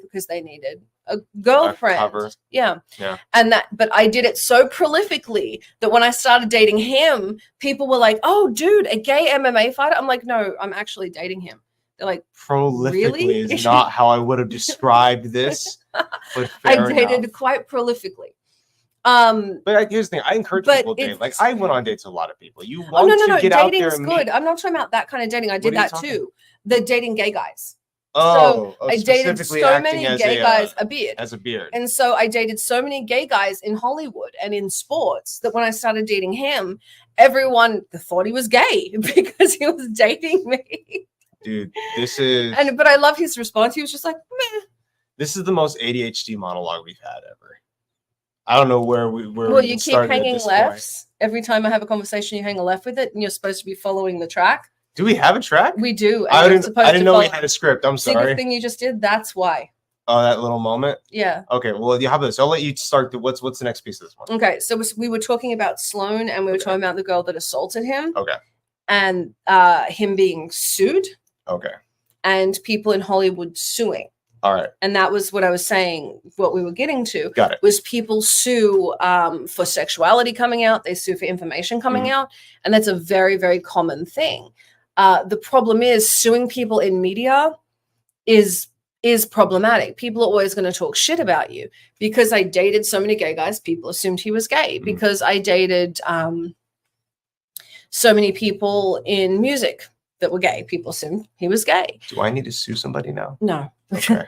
Speaker 3: because they needed a girlfriend.
Speaker 4: cover.
Speaker 3: Yeah.
Speaker 4: Yeah.
Speaker 3: But I did it so prolifically that when I started dating him, people were like, oh, dude, a gay MMA fighter. I'm like, no, I'm actually dating him. They're like,
Speaker 4: Prolifically
Speaker 3: really?
Speaker 4: is not how I would have described this. But
Speaker 3: I
Speaker 4: fair
Speaker 3: dated
Speaker 4: enough.
Speaker 3: quite prolifically.
Speaker 4: But here's the thing: I encourage
Speaker 3: But
Speaker 4: people to date.
Speaker 3: it's-
Speaker 4: Like I went on dates with a lot of people. You
Speaker 3: Oh,
Speaker 4: want
Speaker 3: no,
Speaker 4: to get out there
Speaker 3: dating's
Speaker 4: and
Speaker 3: good.
Speaker 4: meet.
Speaker 3: I'm not talking about that kind of dating. I did
Speaker 4: What are you
Speaker 3: that
Speaker 4: talking
Speaker 3: too. The dating gay guys.
Speaker 4: Oh,
Speaker 3: I dated
Speaker 4: specifically
Speaker 3: so
Speaker 4: acting
Speaker 3: many
Speaker 4: as
Speaker 3: gay guys, a beard.
Speaker 4: as a beard.
Speaker 3: And so I dated so many gay guys in Hollywood and in sports that when I started dating him, everyone thought he was gay because he was dating me.
Speaker 4: Dude, this is
Speaker 3: But I love his response. He was just like, meh.
Speaker 4: this is the most ADHD monologue we've had ever. I don't know where we were.
Speaker 3: Well, you keep hanging lefts. Every time I have a conversation, you hang a left with it, and you're supposed to be following the track.
Speaker 4: Do we have a track?
Speaker 3: We do.
Speaker 4: I
Speaker 3: and you're
Speaker 4: didn't.
Speaker 3: supposed
Speaker 4: I didn't
Speaker 3: to
Speaker 4: know we
Speaker 3: follow-
Speaker 4: had a script. I'm
Speaker 3: See the
Speaker 4: sorry.
Speaker 3: thing you just did? That's why.
Speaker 4: Oh, that little moment.
Speaker 3: Yeah.
Speaker 4: Okay. Well, you have this. I'll let you start. What's the next piece of this one?
Speaker 3: Okay. So we were talking about Sloan, and we were talking about the girl that assaulted him.
Speaker 4: Okay.
Speaker 3: And him being sued,
Speaker 4: Okay.
Speaker 3: and people in Hollywood suing.
Speaker 4: All right.
Speaker 3: And that was what I was saying, what we were getting to.
Speaker 4: Got it.
Speaker 3: Was people sue for sexuality coming out. They sue for information coming out. And that's a very, very common thing. The problem is suing people in media is problematic. People are always going to talk shit about you. Because I dated so many gay guys, people assumed he was gay. Because I dated so many people in music that were gay, people assumed he was gay.
Speaker 4: Do I need to sue somebody now?
Speaker 3: No.
Speaker 4: Okay.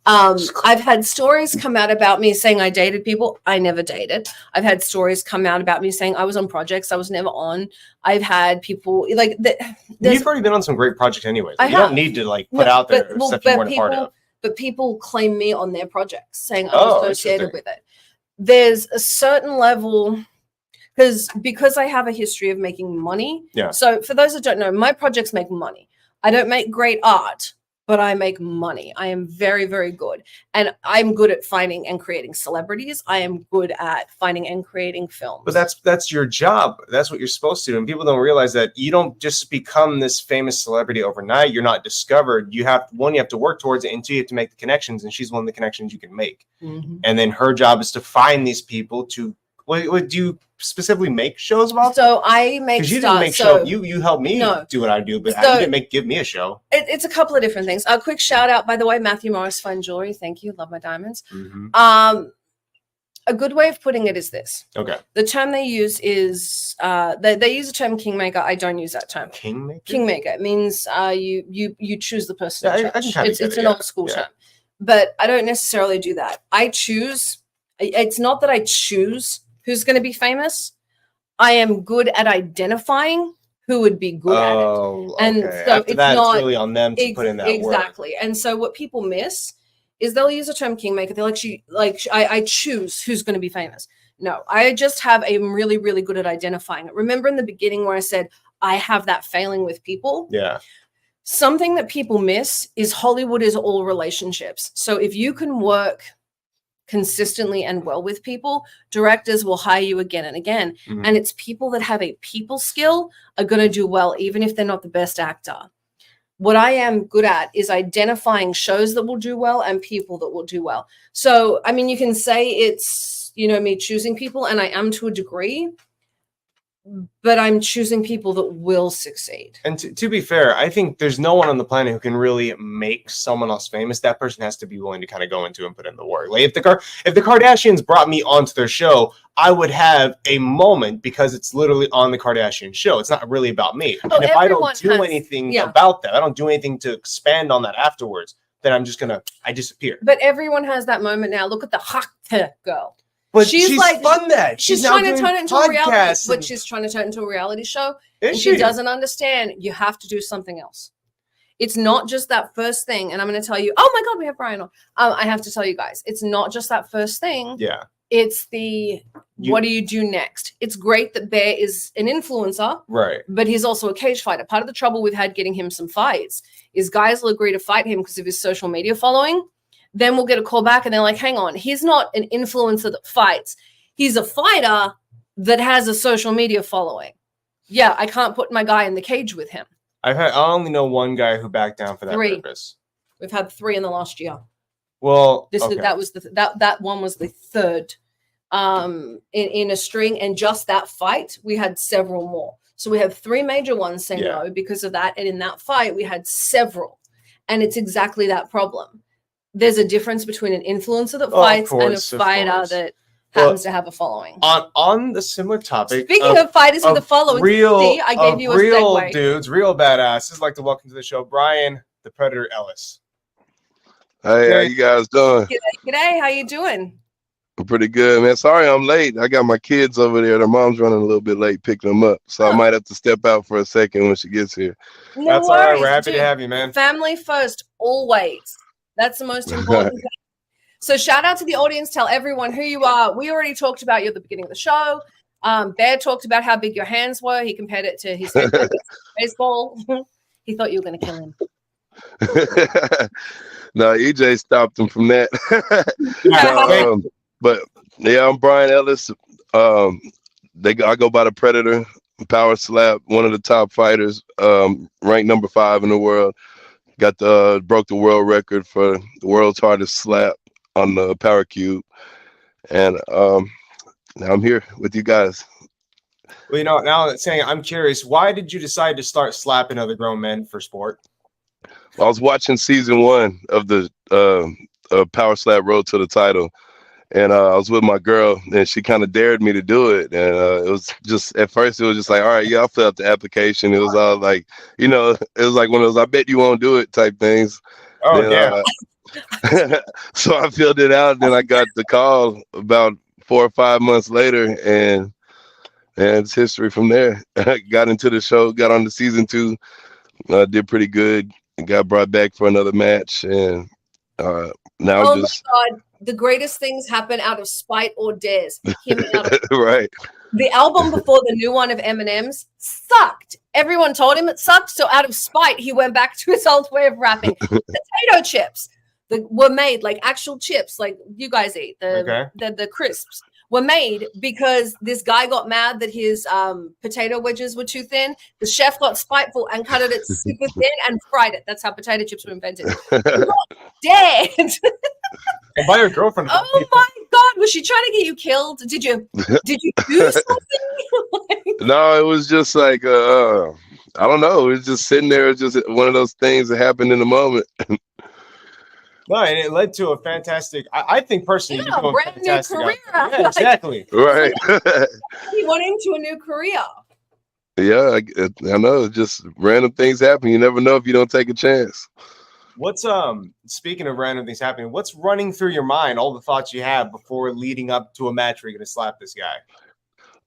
Speaker 3: I've had stories come out about me saying I dated people I never dated. I've had stories come out about me saying I was on projects I was never on. I've had people like that.
Speaker 4: You've already been on some great projects anyways. You don't need to like put out there stuff you weren't a part of.
Speaker 3: But people claim me on their projects saying I'm associated with it. There's a certain level because I have a history of making money.
Speaker 4: Yeah.
Speaker 3: So for those that don't know, my projects make money. I don't make great art, but I make money. I am very, very good. And I'm good at finding and creating celebrities. I am good at finding and creating films.
Speaker 4: But that's your job. That's what you're supposed to do. And people don't realize that you don't just become this famous celebrity overnight. You're not discovered. You have to work towards it, and two, you have to make the connections. And she's one of the connections you can make.
Speaker 3: Mm-hmm.
Speaker 4: And then her job is to find these people to, what do you specifically make shows about?
Speaker 3: So I make
Speaker 4: because you didn't make show. You helped me do what I do, but you didn't give me a show.
Speaker 3: It's a couple of different things. A quick shout out, by the way, Matthew Morris Fine Jewelry. Thank you. Love my diamonds.
Speaker 4: Mm-hmm.
Speaker 3: A good way of putting it is this.
Speaker 4: Okay.
Speaker 3: The term they use is they use the term kingmaker. I don't use that term.
Speaker 4: Kingmaker.
Speaker 3: Kingmaker. It means you choose the person.
Speaker 4: Yeah, I can
Speaker 3: it's an old school term, but I don't necessarily do that. I choose. It's not that I choose who's going to be famous. I am good at identifying who would be good at it. And so
Speaker 4: after it's really on them to put in that
Speaker 3: exactly.
Speaker 4: work.
Speaker 3: And so what people miss is they'll use the term kingmaker. They're I choose who's going to be famous. No, I just I'm really, really good at identifying it. Remember in the beginning where I said I have that failing with people?
Speaker 4: Yeah.
Speaker 3: Something that people miss is Hollywood is all relationships. So if you can work consistently and well with people, directors will hire you again and again. Mm-hmm. And it's people that have a people skill are going to do well, even if they're not the best actor. What I am good at is identifying shows that will do well and people that will do well. So, I mean, you can say it's, me choosing people, and I am to a degree, but I'm choosing people that will succeed.
Speaker 4: And to be fair, I think there's no one on the planet who can really make someone else famous. That person has to be willing to kind of go into and put in the work. Like if the Kardashians brought me onto their show, I would have a moment because it's literally on the Kardashian show. It's not really about me. And if I don't do anything about that, I don't do anything to expand on that afterwards, then I disappear.
Speaker 3: But everyone has that moment now. Look at the hot girl.
Speaker 4: But she's like fun that
Speaker 3: she's trying to turn it into a reality, but she's trying to turn it into a reality show. And she doesn't understand. You have to do something else. It's not just that first thing. And I'm going to tell you, oh my God, we have Brian on. I have to tell you guys, it's not just that first thing.
Speaker 4: Yeah.
Speaker 3: It's what do you do next? It's great that Bear is an influencer,
Speaker 4: right? But
Speaker 3: he's also a cage fighter. Part of the trouble we've had getting him some fights is guys will agree to fight him because of his social media following. Then we'll get a call back and they're like, hang on, he's not an influencer that fights. He's a fighter that has a social media following. Yeah, I can't put my guy in the cage with him.
Speaker 4: I only know one guy who backed down for that purpose.
Speaker 3: We've had 3 in the last year.
Speaker 4: Well,
Speaker 3: that one was the third in a string, and just that fight, we had several more. So we have 3 major ones say no because of that. And in that fight, we had several. And it's exactly that problem. There's a difference between an influencer that fights and a fighter that happens to have a following.
Speaker 4: On the similar topic.
Speaker 3: Speaking of fighters with a following, I gave you a
Speaker 4: real
Speaker 3: segue.
Speaker 4: Dudes, real badasses. I'd like to welcome to the show Brian, the Predator Ellis.
Speaker 5: Hey, how you guys doing?
Speaker 3: G'day, how you doing?
Speaker 5: I'm pretty good, man. Sorry I'm late. I got my kids over there. Their mom's running a little bit late picking them up. So I might have to step out for a second when she gets here.
Speaker 4: That's all right. We're happy to have you, man.
Speaker 3: Family first, always. That's the most important thing. So shout out to the audience. Tell everyone who you are. We already talked about you at the beginning of the show. Bear talked about how big your hands were. He compared it to his baseball. He thought you were going to kill him.
Speaker 5: No, EJ stopped him from that. But yeah, I'm Brian Ellis. I go by the Predator, Power Slap, one of the top fighters, ranked number 5 in the world. Broke the world record for the world's hardest slap on the Power Cube, and now I'm here with you guys.
Speaker 4: Well, now that saying, I'm curious, why did you decide to start slapping other grown men for sport?
Speaker 5: I was watching season 1 of the Power Slap Road to the Title, and I was with my girl, and she kind of dared me to do it. And it was just, at first, it was just like, all right, yeah, I'll fill out the application. It was all like, it was like one of those, I bet you won't do it type things.
Speaker 4: Oh,
Speaker 5: then, so I filled it out, and then I got the call about 4 or 5 months later, and it's history from there. I got into the show, got on to season 2, did pretty good, and got brought back for another match, and now
Speaker 3: oh
Speaker 5: just
Speaker 3: my God, the greatest things happen out of spite or dares. Him out of
Speaker 5: right.
Speaker 3: The album before the new one of Eminem's sucked. Everyone told him it sucked, so out of spite, he went back to his old way of rapping. Potato chips were made, like actual chips, like you guys eat, the crisps were made because this guy got mad that his potato wedges were too thin. The chef got spiteful and cut it super thin and fried it. That's how potato chips were invented. He got dead.
Speaker 4: And by your girlfriend.
Speaker 3: Oh my God, was she trying to get you killed? Did you do something?
Speaker 5: No, it was just like I don't know. It was just sitting there. It's just one of those things that happened in the moment.
Speaker 4: No, and it led to a fantastic. I think personally,
Speaker 3: a brand new career.
Speaker 4: Yeah, exactly.
Speaker 5: Right.
Speaker 3: He went into a new career.
Speaker 5: Yeah, I know. Just random things happen. You never know if you don't take a chance.
Speaker 4: What's speaking of random things happening, what's running through your mind? All the thoughts you have before leading up to a match where you're gonna slap this guy.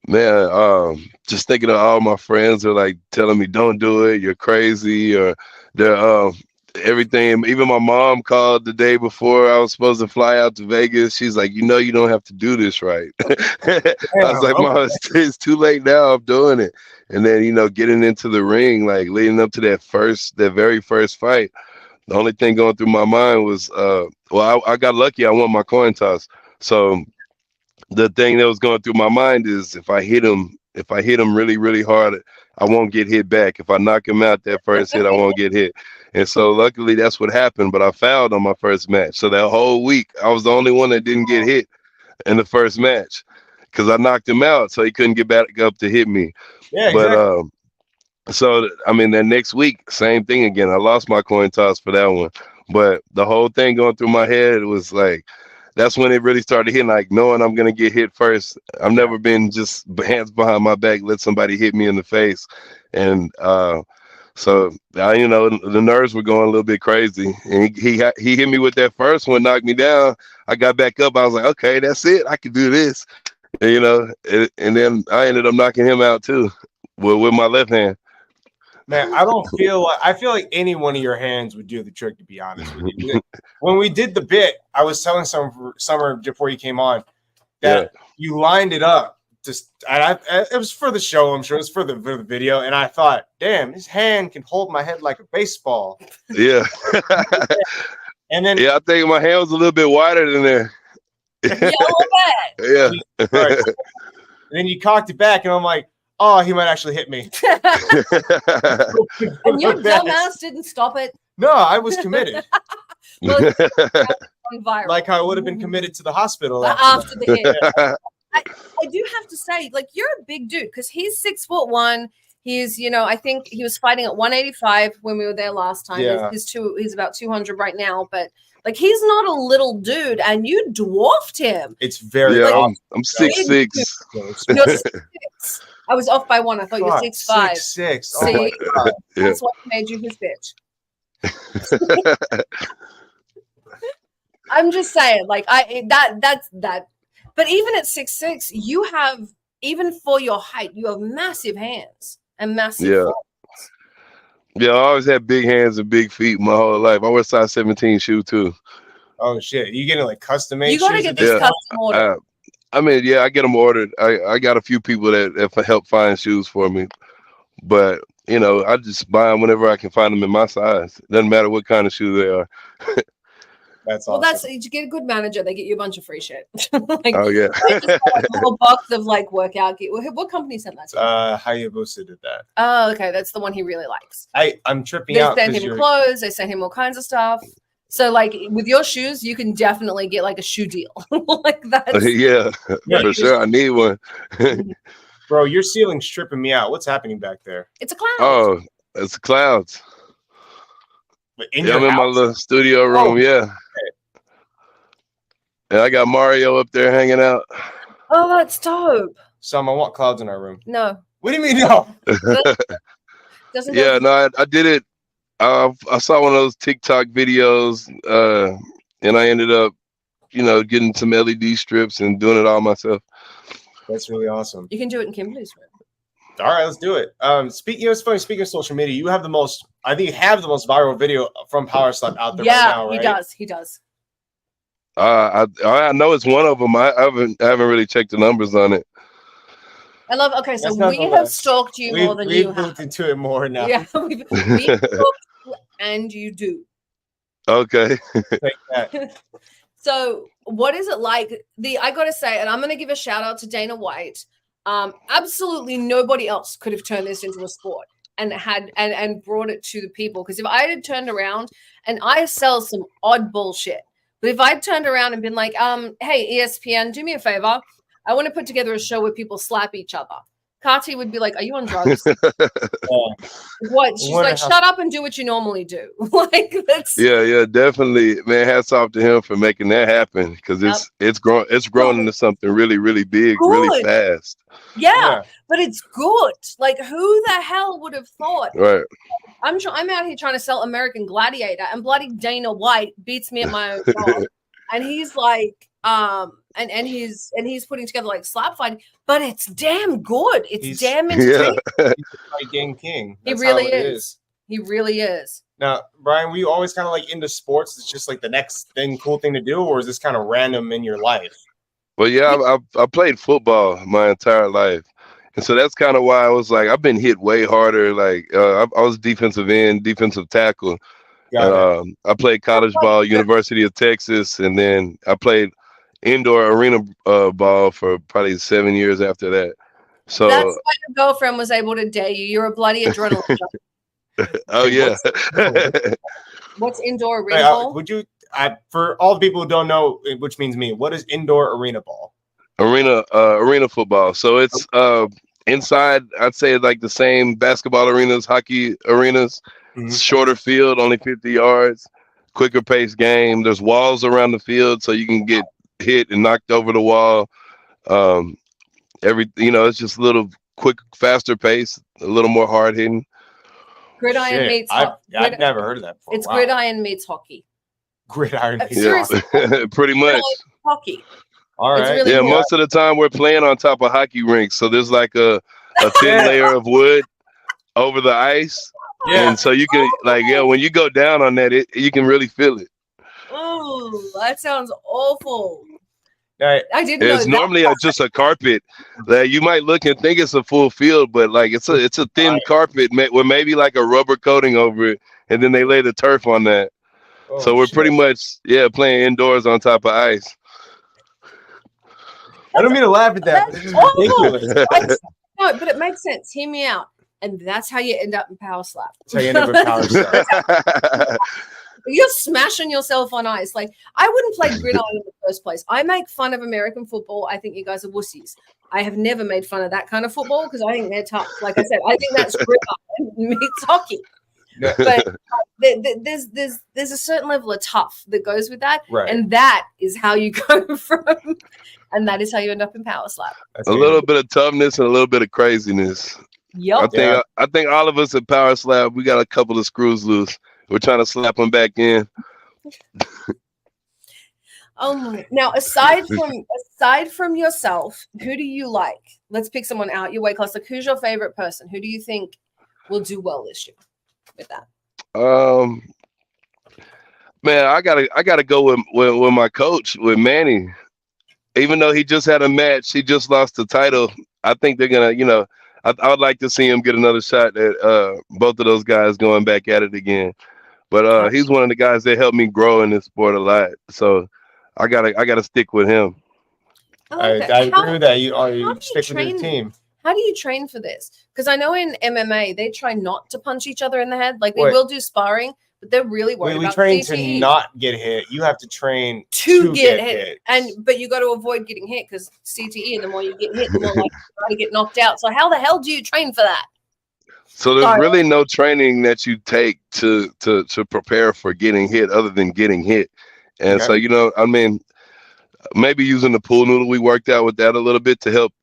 Speaker 5: Man, just thinking of all my friends are like telling me, "Don't do it. You're crazy," or they're everything. Even my mom called the day before I was supposed to fly out to Vegas. She's like, you don't have to do this right. I was like, Mom, it's too late now. I'm doing it. And then, getting into the ring, like leading up to that very first fight, the only thing going through my mind was, I got lucky. I won my coin toss. So the thing that was going through my mind is if I hit him really, really hard, I won't get hit back. If I knock him out that first hit, I won't get hit. And so luckily that's what happened, but I fouled on my first match. So that whole week, I was the only one that didn't get hit in the first match because I knocked him out, so he couldn't get back up to hit me.
Speaker 4: Yeah,
Speaker 5: but so that next week, same thing again. I lost my coin toss for that one. But the whole thing going through my head was like, that's when it really started hitting, like knowing I'm going to get hit first. I've never been just hands behind my back, let somebody hit me in the face. And so, the nerves were going a little bit crazy. And he hit me with that first one, knocked me down. I got back up. I was like, okay, that's it. I can do this. And, and then I ended up knocking him out too, with my left hand.
Speaker 4: Man, I feel like any one of your hands would do the trick, to be honest with you. When we did the bit, I was telling Summer before you came on that you lined it up. It was for the show, I'm sure. It was for the video. And I thought, damn, his hand can hold my head like a baseball.
Speaker 5: Yeah.
Speaker 4: And then
Speaker 5: I think my hand was a little bit wider than there. Yeah.
Speaker 4: Right. And then you cocked it back, and I'm like, oh, he might actually hit me.
Speaker 3: And your dumbass didn't stop it.
Speaker 4: No, I was committed.
Speaker 3: Well, viral.
Speaker 4: Like how I would have been committed to the hospital
Speaker 3: after the hit. I do have to say, like, you're a big dude because he's 6'1". He's, I think he was fighting at 185 when we were there last time.
Speaker 4: Yeah.
Speaker 3: He's about 200 right now, but like he's not a little dude, and you dwarfed him.
Speaker 4: It's very.
Speaker 5: Yeah,
Speaker 4: like,
Speaker 5: I'm 6'6".
Speaker 3: You're 6'6". I was off by one. I thought you were 6'5".
Speaker 4: 6'6".
Speaker 3: Oh
Speaker 4: my God.
Speaker 3: That's what made you his bitch. I'm just saying, like that's that. But even at 6'6", you have, even for your height, you have massive hands and massive.
Speaker 5: Yeah. Yeah, I always had big hands and big feet my whole life. I wear size 17 shoe too.
Speaker 4: Oh shit! You getting like custom made?
Speaker 3: You gotta get this custom ordered.
Speaker 5: I get them ordered. I got a few people that help find shoes for me, but I just buy them whenever I can find them in my size. Doesn't matter what kind of shoe they are.
Speaker 4: That's
Speaker 3: well.
Speaker 4: Awesome.
Speaker 3: You get a good manager, they get you a bunch of free shit.
Speaker 5: Oh yeah,
Speaker 3: like a whole box of like workout gear. What company sent that to?
Speaker 4: Hayabusa did that.
Speaker 3: Oh, okay, that's the one he really likes.
Speaker 4: I'm tripping out.
Speaker 3: They sent him clothes. They sent him all kinds of stuff. So, like with your shoes, you can definitely get like a shoe deal like that.
Speaker 5: Yeah, for sure. I need one.
Speaker 4: Bro, your ceiling's tripping me out. What's happening back there?
Speaker 3: It's a cloud.
Speaker 5: Oh, it's clouds.
Speaker 4: In
Speaker 5: I'm in my little studio room. Yeah. Okay. And I got Mario up there hanging out.
Speaker 3: Oh, that's dope.
Speaker 4: Some I want clouds in our room.
Speaker 3: No.
Speaker 4: What do you mean no?
Speaker 3: Doesn't
Speaker 5: yeah, no, I did it. I saw one of those TikTok videos, and I ended up, getting some LED strips and doing it all myself.
Speaker 4: That's really awesome.
Speaker 3: You can do it in Kimberly's room.
Speaker 4: All right, let's do it. It's funny. Speaking of social media, you have the most. I think you have the most viral video from Power Slap out there right now, right?
Speaker 3: He does.
Speaker 5: I know it's one of them. I haven't really checked the numbers on it.
Speaker 3: I love. Okay, so we have stalked you more than you have.
Speaker 4: We've looked into it more now.
Speaker 3: Yeah, we've stalked you, and you do.
Speaker 5: Okay.
Speaker 3: So, what is it like? I got to say, and I'm going to give a shout out to Dana White. Absolutely nobody else could have turned this into a sport and brought it to the people. Because if I had turned around, and I sell some odd bullshit, but if I'd turned around and been like, hey, ESPN, do me a favor. I want to put together a show where people slap each other. Kati would be like, are you on drugs? What? She's like, shut up and do what you normally do. Like, that's
Speaker 5: yeah, definitely, man. Hats off to him for making that happen, because it's grown into something really, really big, really fast.
Speaker 3: Yeah, but it's good. Like, who the hell would have thought?
Speaker 5: Right.
Speaker 3: I'm out here trying to sell American Gladiator, and bloody Dana White beats me at my own job. And he's like, and he's putting together like slap fighting, but it's damn good. He's damn entertaining.
Speaker 4: He's a fighting king.
Speaker 3: That's he really is. He really is.
Speaker 4: Now, Brian, were you always kind of like into sports? It's just like the next cool thing to do, or is this kind of random in your life?
Speaker 5: Well, yeah, I played football my entire life. And so that's kind of why I was like, I've been hit way harder. Like I was defensive end, defensive tackle. I played college ball, University of Texas, and then I played indoor arena ball for probably 7 years after that. So
Speaker 3: that's why your girlfriend was able to date you. You're a bloody adrenaline junkie.
Speaker 5: Oh yeah.
Speaker 3: What's indoor arena ball?
Speaker 4: Would you? For all the people who don't know, which means me, what is indoor arena ball?
Speaker 5: Arena football. So it's inside. I'd say like the same basketball arenas, hockey arenas. Mm-hmm. Shorter field, only 50 yards, quicker pace game. There's walls around the field, so you can get hit and knocked over the wall. It's just a little quick, faster pace, a little more hard hitting.
Speaker 3: Gridiron meets
Speaker 4: hockey. I've never heard of that before.
Speaker 3: It's gridiron meets hockey.
Speaker 4: Gridiron meets
Speaker 3: seriously.
Speaker 5: Pretty much.
Speaker 3: Hockey.
Speaker 4: All right.
Speaker 3: Really cool.
Speaker 5: Most of the time we're playing on top of hockey rinks, so there's like a thin layer of wood over the ice. Yeah. And so you can when you go down on that, you can really feel it.
Speaker 3: Oh, that sounds awful.
Speaker 4: Right.
Speaker 3: I didn't know.
Speaker 5: It's normally just a carpet that you might look and think it's a full field, but like it's a thin carpet with maybe like a rubber coating over it, and then they lay the turf on that. Oh, so we're pretty much playing indoors on top of ice.
Speaker 4: I don't mean to laugh at that. But this is ridiculous.
Speaker 3: No, but it makes sense. Hear me out. And that's how you end up in Power Slap.
Speaker 4: That's how you end up in Power Slap.
Speaker 3: You're smashing yourself on ice. Like, I wouldn't play gridiron in the first place. I make fun of American football. I think you guys are wussies. I have never made fun of that kind of football because I think they're tough. Like I said, I think that's gridiron meets hockey. But there's a certain level of tough that goes with that.
Speaker 4: Right.
Speaker 3: And that is how you go from, and that is how you end up in Power Slap.
Speaker 5: A little bit of toughness and a little bit of craziness.
Speaker 3: Yep.
Speaker 5: I think all of us at Power Slap, we got a couple of screws loose. We're trying to slap them back in.
Speaker 3: Oh my! Now, aside from yourself, who do you like? Let's pick someone out your weight class. Like, who's your favorite person? Who do you think will do well this year with that?
Speaker 5: Man, I gotta go with my coach, with Manny. Even though he just had a match, he just lost the title. I think they're gonna, I would like to see him get another shot at both of those guys going back at it again. But he's one of the guys that helped me grow in this sport a lot. So I gotta stick with him.
Speaker 4: I agree with that. You stick with your team.
Speaker 3: How do you train for this? Because I know in MMA they try not to punch each other in the head. Like, they will do sparring, but they're really worried about
Speaker 4: train
Speaker 3: CTE.
Speaker 4: To not get hit. You have to train
Speaker 3: to get hit. But you got to avoid getting hit because CTE, and the more you get hit, the more likely you try to get knocked out. So how the hell do you train for that?
Speaker 5: So there's
Speaker 3: Sorry.
Speaker 5: really no training that you take to prepare for getting hit other than getting hit. And so, I mean, maybe using the pool noodle, we worked out with that a little bit to help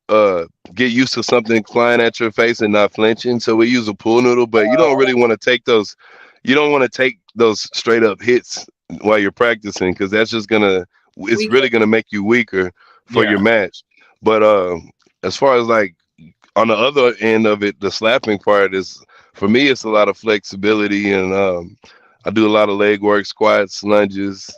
Speaker 5: get used to something flying at your face and not flinching. So we use a pool noodle, but you don't really want to take those. You don't want to take those straight up hits while you're practicing, because that's just it's really gonna make you weaker for your match. But as far as like on the other end of it, the slapping part is, for me, it's a lot of flexibility, and I do a lot of leg work, squats, lunges,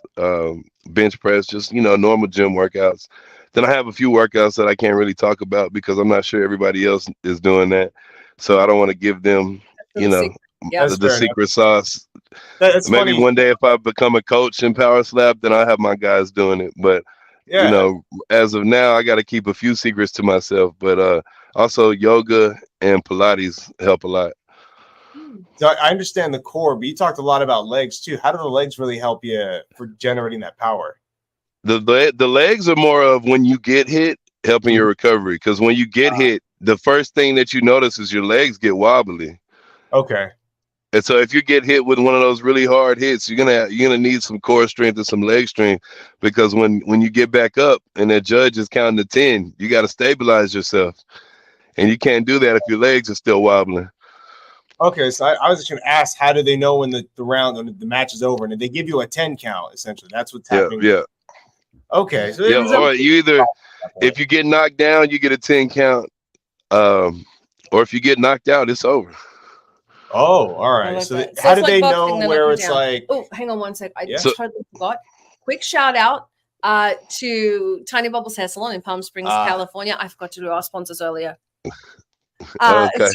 Speaker 5: bench press, just, normal gym workouts. Then I have a few workouts that I can't really talk about because I'm not sure everybody else is doing that. So I don't want to give them, the secret sauce.
Speaker 4: That's
Speaker 5: maybe
Speaker 4: funny.
Speaker 5: One day if I become a coach in Power Slap, then I'll have my guys doing it. But, as of now, I got to keep a few secrets to myself. But also yoga and Pilates help a lot.
Speaker 4: So I understand the core, but you talked a lot about legs too. How do the legs really help you for generating that power?
Speaker 5: The legs are more of when you get hit, helping your recovery. Because when you get hit, the first thing that you notice is your legs get wobbly.
Speaker 4: Okay.
Speaker 5: And so if you get hit with one of those really hard hits, you're gonna need some core strength and some leg strength, because when you get back up and that judge is counting to 10, you got to stabilize yourself, and you can't do that if your legs are still wobbling.
Speaker 4: Okay, so I was just going to ask, how do they know when the round, when the match is over? And they give you a 10 count, essentially. That's what's happening.
Speaker 5: Yeah.
Speaker 4: Okay. So
Speaker 5: or you either, if you get knocked down, you get a 10 count, or if you get knocked out, it's over.
Speaker 4: Oh, all right.
Speaker 3: Like
Speaker 4: so
Speaker 3: how
Speaker 4: do they know where it's like?
Speaker 3: Oh, hang on one sec. I totally forgot. Quick shout out to Tiny Bubbles Hair Salon in Palm Springs, California. I forgot to do our sponsors earlier.
Speaker 5: Okay.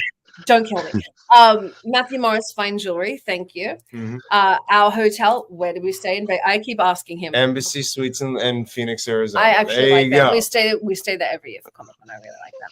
Speaker 3: Don't kill me. Matthew Morris Fine Jewelry, thank you.
Speaker 4: Mm-hmm.
Speaker 3: Our hotel, where do we stay in? I keep asking him.
Speaker 4: Embassy Suites in Phoenix, Arizona.
Speaker 3: I actually like that. We stay there every year for Comic-Con. I really like that.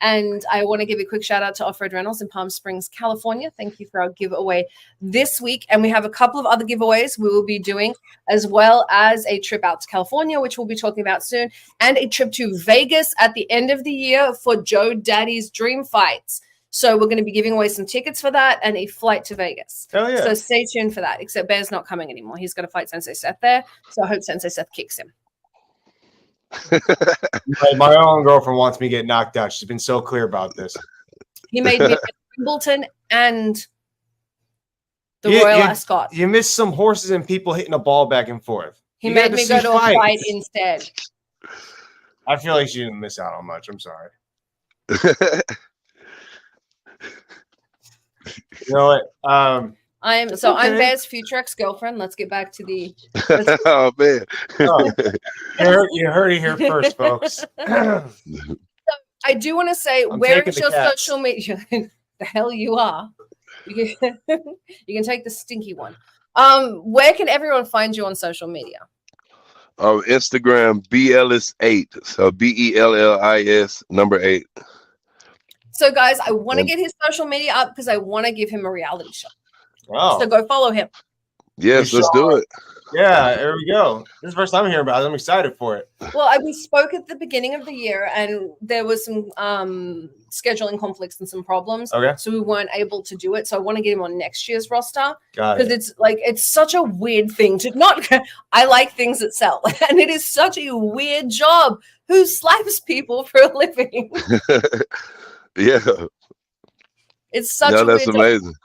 Speaker 3: And I want to give a quick shout out to Off-Road Rentals in Palm Springs, California. Thank you for our giveaway this week. And we have a couple of other giveaways we will be doing, as well as a trip out to California, which we'll be talking about soon, and a trip to Vegas at the end of the year for Joe Daddy's Dream Fights. So we're going to be giving away some tickets for that and a flight to Vegas.
Speaker 4: Oh, yeah.
Speaker 3: So stay tuned for that, except Bear's not coming anymore. He's got to fight Sensei Seth there. So I hope Sensei Seth kicks him.
Speaker 4: My own girlfriend wants me to get knocked out. She's been so clear about this.
Speaker 3: He made me Wimbledon and the Royal Ascot.
Speaker 4: You missed some horses and people hitting a ball back and forth.
Speaker 3: He made me go to a fight instead.
Speaker 4: I feel like she didn't miss out on much. I'm sorry. You know what? I'm
Speaker 3: Bear's future ex-girlfriend. Let's get back to the.
Speaker 5: Oh man!
Speaker 4: You heard it here first, folks.
Speaker 3: I do want to say, where is your social media? The hell you are. You can take the stinky one. Where can everyone find you on social media?
Speaker 5: Instagram, Ellis8. So BELLIS 8.
Speaker 3: So guys, I want to get his social media up because I want to give him a reality show.
Speaker 4: Wow.
Speaker 3: So go follow him.
Speaker 5: Yes, let's do it.
Speaker 4: Yeah, there we go. This is the first time I'm hearing about it. I'm excited for it.
Speaker 3: Well, we spoke at the beginning of the year, and there was some scheduling conflicts and some problems.
Speaker 4: Okay.
Speaker 3: So we weren't able to do it. So I want to get him on next year's roster.
Speaker 4: Because
Speaker 3: it's such a weird thing to not. I like things that sell, and it is such a weird job. Who slaps people for a living?
Speaker 5: Yeah.
Speaker 3: It's such a
Speaker 5: that's
Speaker 3: weird
Speaker 5: amazing.
Speaker 3: Job.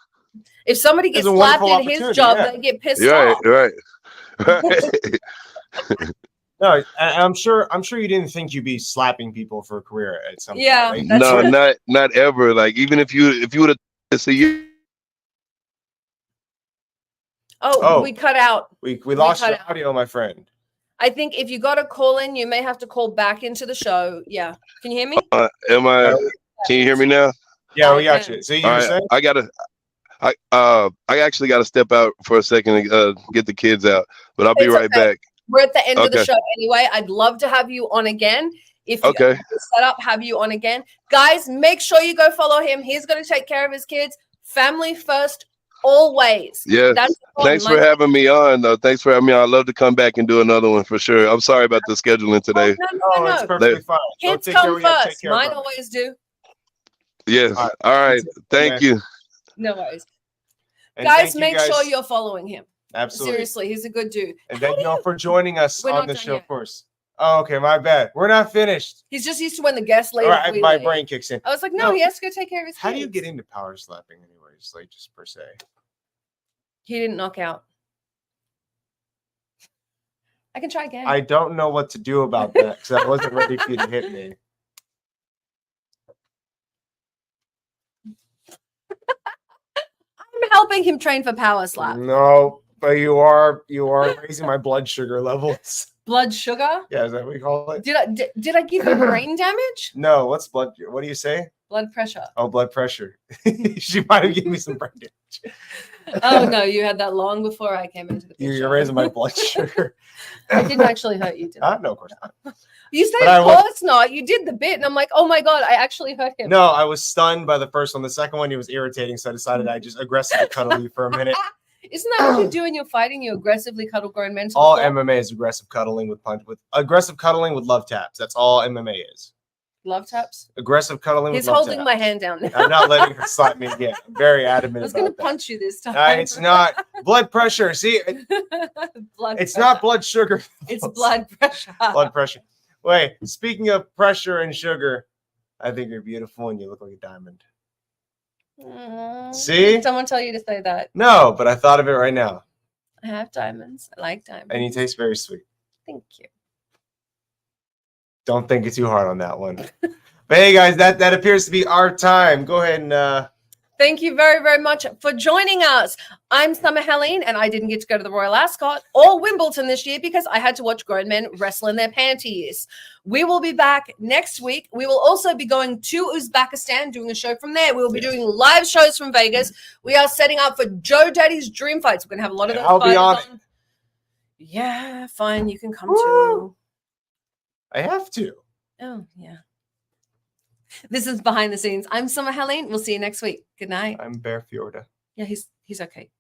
Speaker 3: If somebody gets slapped in his job, they get pissed off.
Speaker 5: Right.
Speaker 4: No, I'm sure you didn't think you'd be slapping people for a career at some point.
Speaker 3: Yeah.
Speaker 4: Right?
Speaker 5: No, not ever. Like, even if you would have see you.
Speaker 3: Oh, we cut out.
Speaker 4: We lost your audio, my friend.
Speaker 3: I think if you got a call in, you may have to call back into the show. Yeah. Can you hear me?
Speaker 5: Can you hear me now?
Speaker 4: Yeah, we got you. So you were saying?
Speaker 5: I actually got to step out for a second to get the kids out, but I'll be right back.
Speaker 3: We're at the end of the show anyway. I'd love to have you on again. If you set up, have you on again. Guys, make sure you go follow him. He's going to take care of his kids. Family first, always.
Speaker 5: Yeah. Thanks for having me on, though. Thanks for having me on. I'd love to come back and do another one for sure. I'm sorry about the scheduling today.
Speaker 3: No.
Speaker 4: It's perfectly fine.
Speaker 3: Kids come first. Mine always do.
Speaker 5: Yes.
Speaker 4: All
Speaker 5: All
Speaker 4: right.
Speaker 5: right. Thank you.
Speaker 3: No worries.
Speaker 4: And
Speaker 3: Guys,
Speaker 4: thank you
Speaker 3: make sure
Speaker 4: guys.
Speaker 3: you're following him.
Speaker 4: Absolutely.
Speaker 3: Seriously, he's a good dude.
Speaker 4: And
Speaker 3: How
Speaker 4: thank
Speaker 3: do
Speaker 4: you all for joining us
Speaker 3: We're
Speaker 4: on
Speaker 3: not
Speaker 4: the
Speaker 3: done
Speaker 4: show,
Speaker 3: yet.
Speaker 4: of course. Oh, okay, my bad. We're not finished.
Speaker 3: He's just used to when the guests leave.
Speaker 4: All right,
Speaker 3: we
Speaker 4: my
Speaker 3: leave.
Speaker 4: brain kicks in.
Speaker 3: I was like, no,
Speaker 4: No.
Speaker 3: he has to go take care of his
Speaker 4: How
Speaker 3: kids.
Speaker 4: do you get into power slapping, anyways? Like, just per se.
Speaker 3: He didn't knock out. I can try again.
Speaker 4: I don't know what to do about that because I wasn't ready for you to hit me.
Speaker 3: I'm helping him train for power slap.
Speaker 4: No, but you are raising my blood sugar levels.
Speaker 3: Blood sugar?
Speaker 4: Yeah, is that what you call it?
Speaker 3: Did I give you brain damage?
Speaker 4: No, what's blood? What do you say?
Speaker 3: Blood pressure.
Speaker 4: Oh, blood pressure. She might have given me some brain damage.
Speaker 3: Oh no, you had that long before I came into the picture.
Speaker 4: You're raising my blood sugar.
Speaker 3: I didn't actually hurt you, did I?
Speaker 4: No, of course not.
Speaker 3: You said,
Speaker 4: But I
Speaker 3: of
Speaker 4: was-
Speaker 3: course not. You did the bit, and I'm like, oh my god, I actually hurt him.
Speaker 4: No, I was stunned by the first one. The second one, he was irritating, so I decided I'd just aggressively cuddle you for a minute.
Speaker 3: Isn't that what you do when you're fighting? You aggressively cuddle grown men to the
Speaker 4: All
Speaker 3: floor?
Speaker 4: MMA is aggressive cuddling with aggressive cuddling with love taps. That's all MMA is.
Speaker 3: Love taps?
Speaker 4: Aggressive cuddling
Speaker 3: He's
Speaker 4: with love
Speaker 3: holding
Speaker 4: taps.
Speaker 3: my hand down now.
Speaker 4: I'm not letting her slap me again. I'm very
Speaker 3: I
Speaker 4: adamant
Speaker 3: was
Speaker 4: about
Speaker 3: going to
Speaker 4: that.
Speaker 3: punch you this time.
Speaker 4: It's not blood pressure. See,
Speaker 3: blood
Speaker 4: it's
Speaker 3: pressure.
Speaker 4: not blood sugar.
Speaker 3: It's blood pressure.
Speaker 4: Blood pressure. Wait, speaking of pressure and sugar, I think you're beautiful and you look like a diamond. See?
Speaker 3: Did someone tell you to say that?
Speaker 4: No, but I thought of it right now.
Speaker 3: I have diamonds. I like diamonds.
Speaker 4: And you taste very sweet.
Speaker 3: Thank you.
Speaker 4: Don't think it too hard on that one. But hey, guys, that appears to be our time. Go ahead and
Speaker 3: Thank you very, very much for joining us. I'm Summer Helene, and I didn't get to go to the Royal Ascot or Wimbledon this year because I had to watch grown men wrestle in their panties. We will be back next week. We will also be going to Uzbekistan, doing a show from there. We will be doing live shows from Vegas. We are setting up for Joe Daddy's Dream Fights. We're going to have a lot of those
Speaker 4: I'll be
Speaker 3: fighters
Speaker 4: on it.
Speaker 3: Yeah, fine. You can come
Speaker 4: Woo!
Speaker 3: too.
Speaker 4: I have to.
Speaker 3: Oh, yeah. This is Behind the Scenes. I'm Summer Helene. We'll see you next week. Good night.
Speaker 4: I'm Bear Fiorda.
Speaker 3: Yeah, he's okay.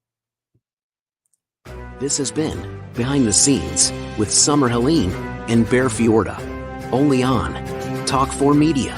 Speaker 2: This has been Behind the Scenes with Summer Helene and Bear Fiorda. Only on Talk 4 Media.